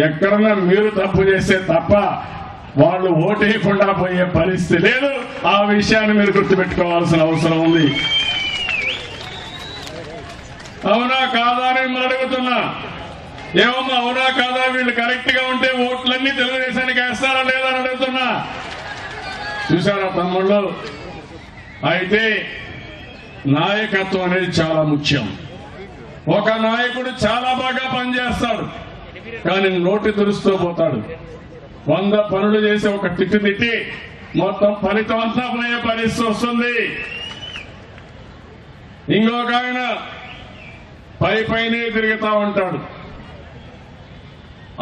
Speaker 2: ఎక్కడన్నా మీరు తప్పు చేస్తే తప్ప వాళ్ళు ఓటేయకుండా పోయే పరిస్థితి లేదు. ఆ విషయాన్ని మీరు గుర్తుపెట్టుకోవాల్సిన అవసరం ఉంది. అవునా కాదా అని మిమ్మల్ని అడుగుతున్నా. ఏమమ్మా అవునా కాదా, వీళ్ళు కరెక్ట్ గా ఉంటే ఓట్లన్నీ తెలుగుదేశానికి వేస్తారా లేదా అని అడుగుతున్నా. చూసారా తమ్ముళ్ళు, అయితే నాయకత్వం అనేది చాలా ముఖ్యం. ఒక నాయకుడు చాలా బాగా పనిచేస్తాడు, కానీ నోటి దురుస్తూ పోతాడు. 100 పనులు చేసి ఒక తిట్టి మొత్తం ఫలితం అంతా పోయే పరిస్థితి వస్తుంది. ఇంకొక ఆయన పైనే తిరుగుతా ఉంటాడు.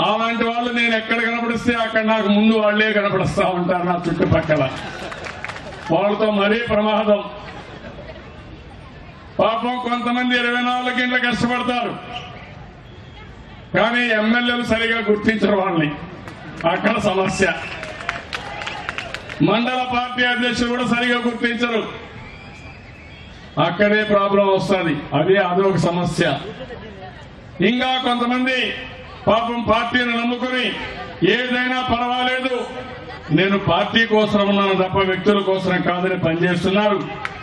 Speaker 2: అలాంటి వాళ్ళు నేను ఎక్కడ కనపడిస్తే అక్కడ నాకు ముందు వాళ్లే కనపడిస్తా ఉంటారు నా చుట్టుపక్కల. వాళ్ళతో మరీ ప్రమాదం. పాపం కొంతమంది 24 గంటలు కష్టపడతారు, కానీ ఎమ్మెల్యేలు సరిగా గుర్తించరు వాళ్ళని. అక్కడ సమస్య. మండల పార్టీ అధ్యక్షులు కూడా సరిగా గుర్తించరు, అక్కడే ప్రాబ్లం వస్తుంది. అదొక సమస్య. ఇంకా కొంతమంది పాపం పార్టీని నమ్ముకుని ఏదైనా పర్వాలేదు, నేను పార్టీ కోసం ఉన్నాను తప్ప వ్యక్తుల కోసం కాదని పనిచేస్తున్నారు.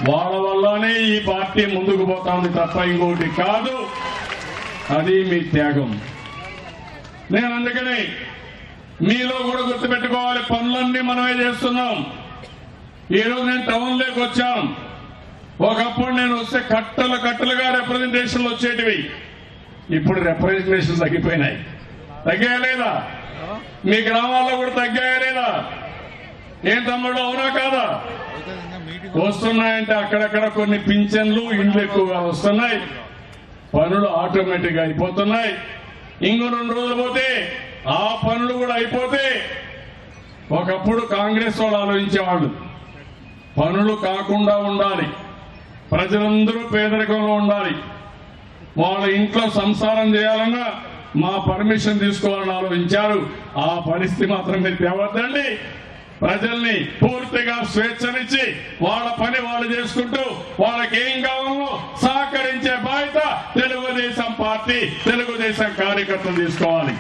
Speaker 2: వాళ్ళ వల్లనే ఈ పార్టీ ముందుకు పోతా ఉంది తప్ప ఇంకోటి కాదు. అది మీ త్యాగం. నేను అందుకని మీలో కూడా గుర్తుపెట్టుకోవాలి, పనులన్నీ మనమే చేస్తున్నాం. ఈరోజు నేను టౌన్లోకి వచ్చాను. ఒకప్పుడు నేను వస్తే కట్టలుగా రిప్రజెంటేషన్లు వచ్చేటివి. ఇప్పుడు రిప్రజెంటేషన్ తగ్గిపోయినాయి. తగ్గాయా లేదా? మీ గ్రామాల్లో కూడా తగ్గాయా లేదా? ఏం తమ్ముడు, అవునా కాదా? వస్తున్నాయంటే అక్కడక్కడ కొన్ని పింఛన్లు ఇండ్లు ఎక్కువగా వస్తున్నాయి. పనులు ఆటోమేటిక్ గా అయిపోతున్నాయి. ఇంకో 2 రోజులు పోతే ఆ పనులు కూడా అయిపోతే, ఒకప్పుడు కాంగ్రెస్ వాళ్ళు ఆలోచించేవాళ్ళు పనులు కాకుండా ఉండాలి, ప్రజలందరూ పేదరికంలో ఉండాలి, వాళ్ళ ఇంట్లో సంసారం చేయాలన్నా మా పర్మిషన్ తీసుకోవాలని ఆలోచించారు. ఆ పరిస్థితి మాత్రం మీరు తేవద్దండి. ప్రజల్ని పూర్తిగా స్వేచ్ఛనిచ్చి వాళ్ళ పని వాళ్ళు చేసుకుంటూ వాళ్ళకి ఏం కావాలో సహకరించే బాధ్యత తెలుగుదేశం పార్టీ, తెలుగుదేశం కార్యకర్తలు తీసుకోవాలి.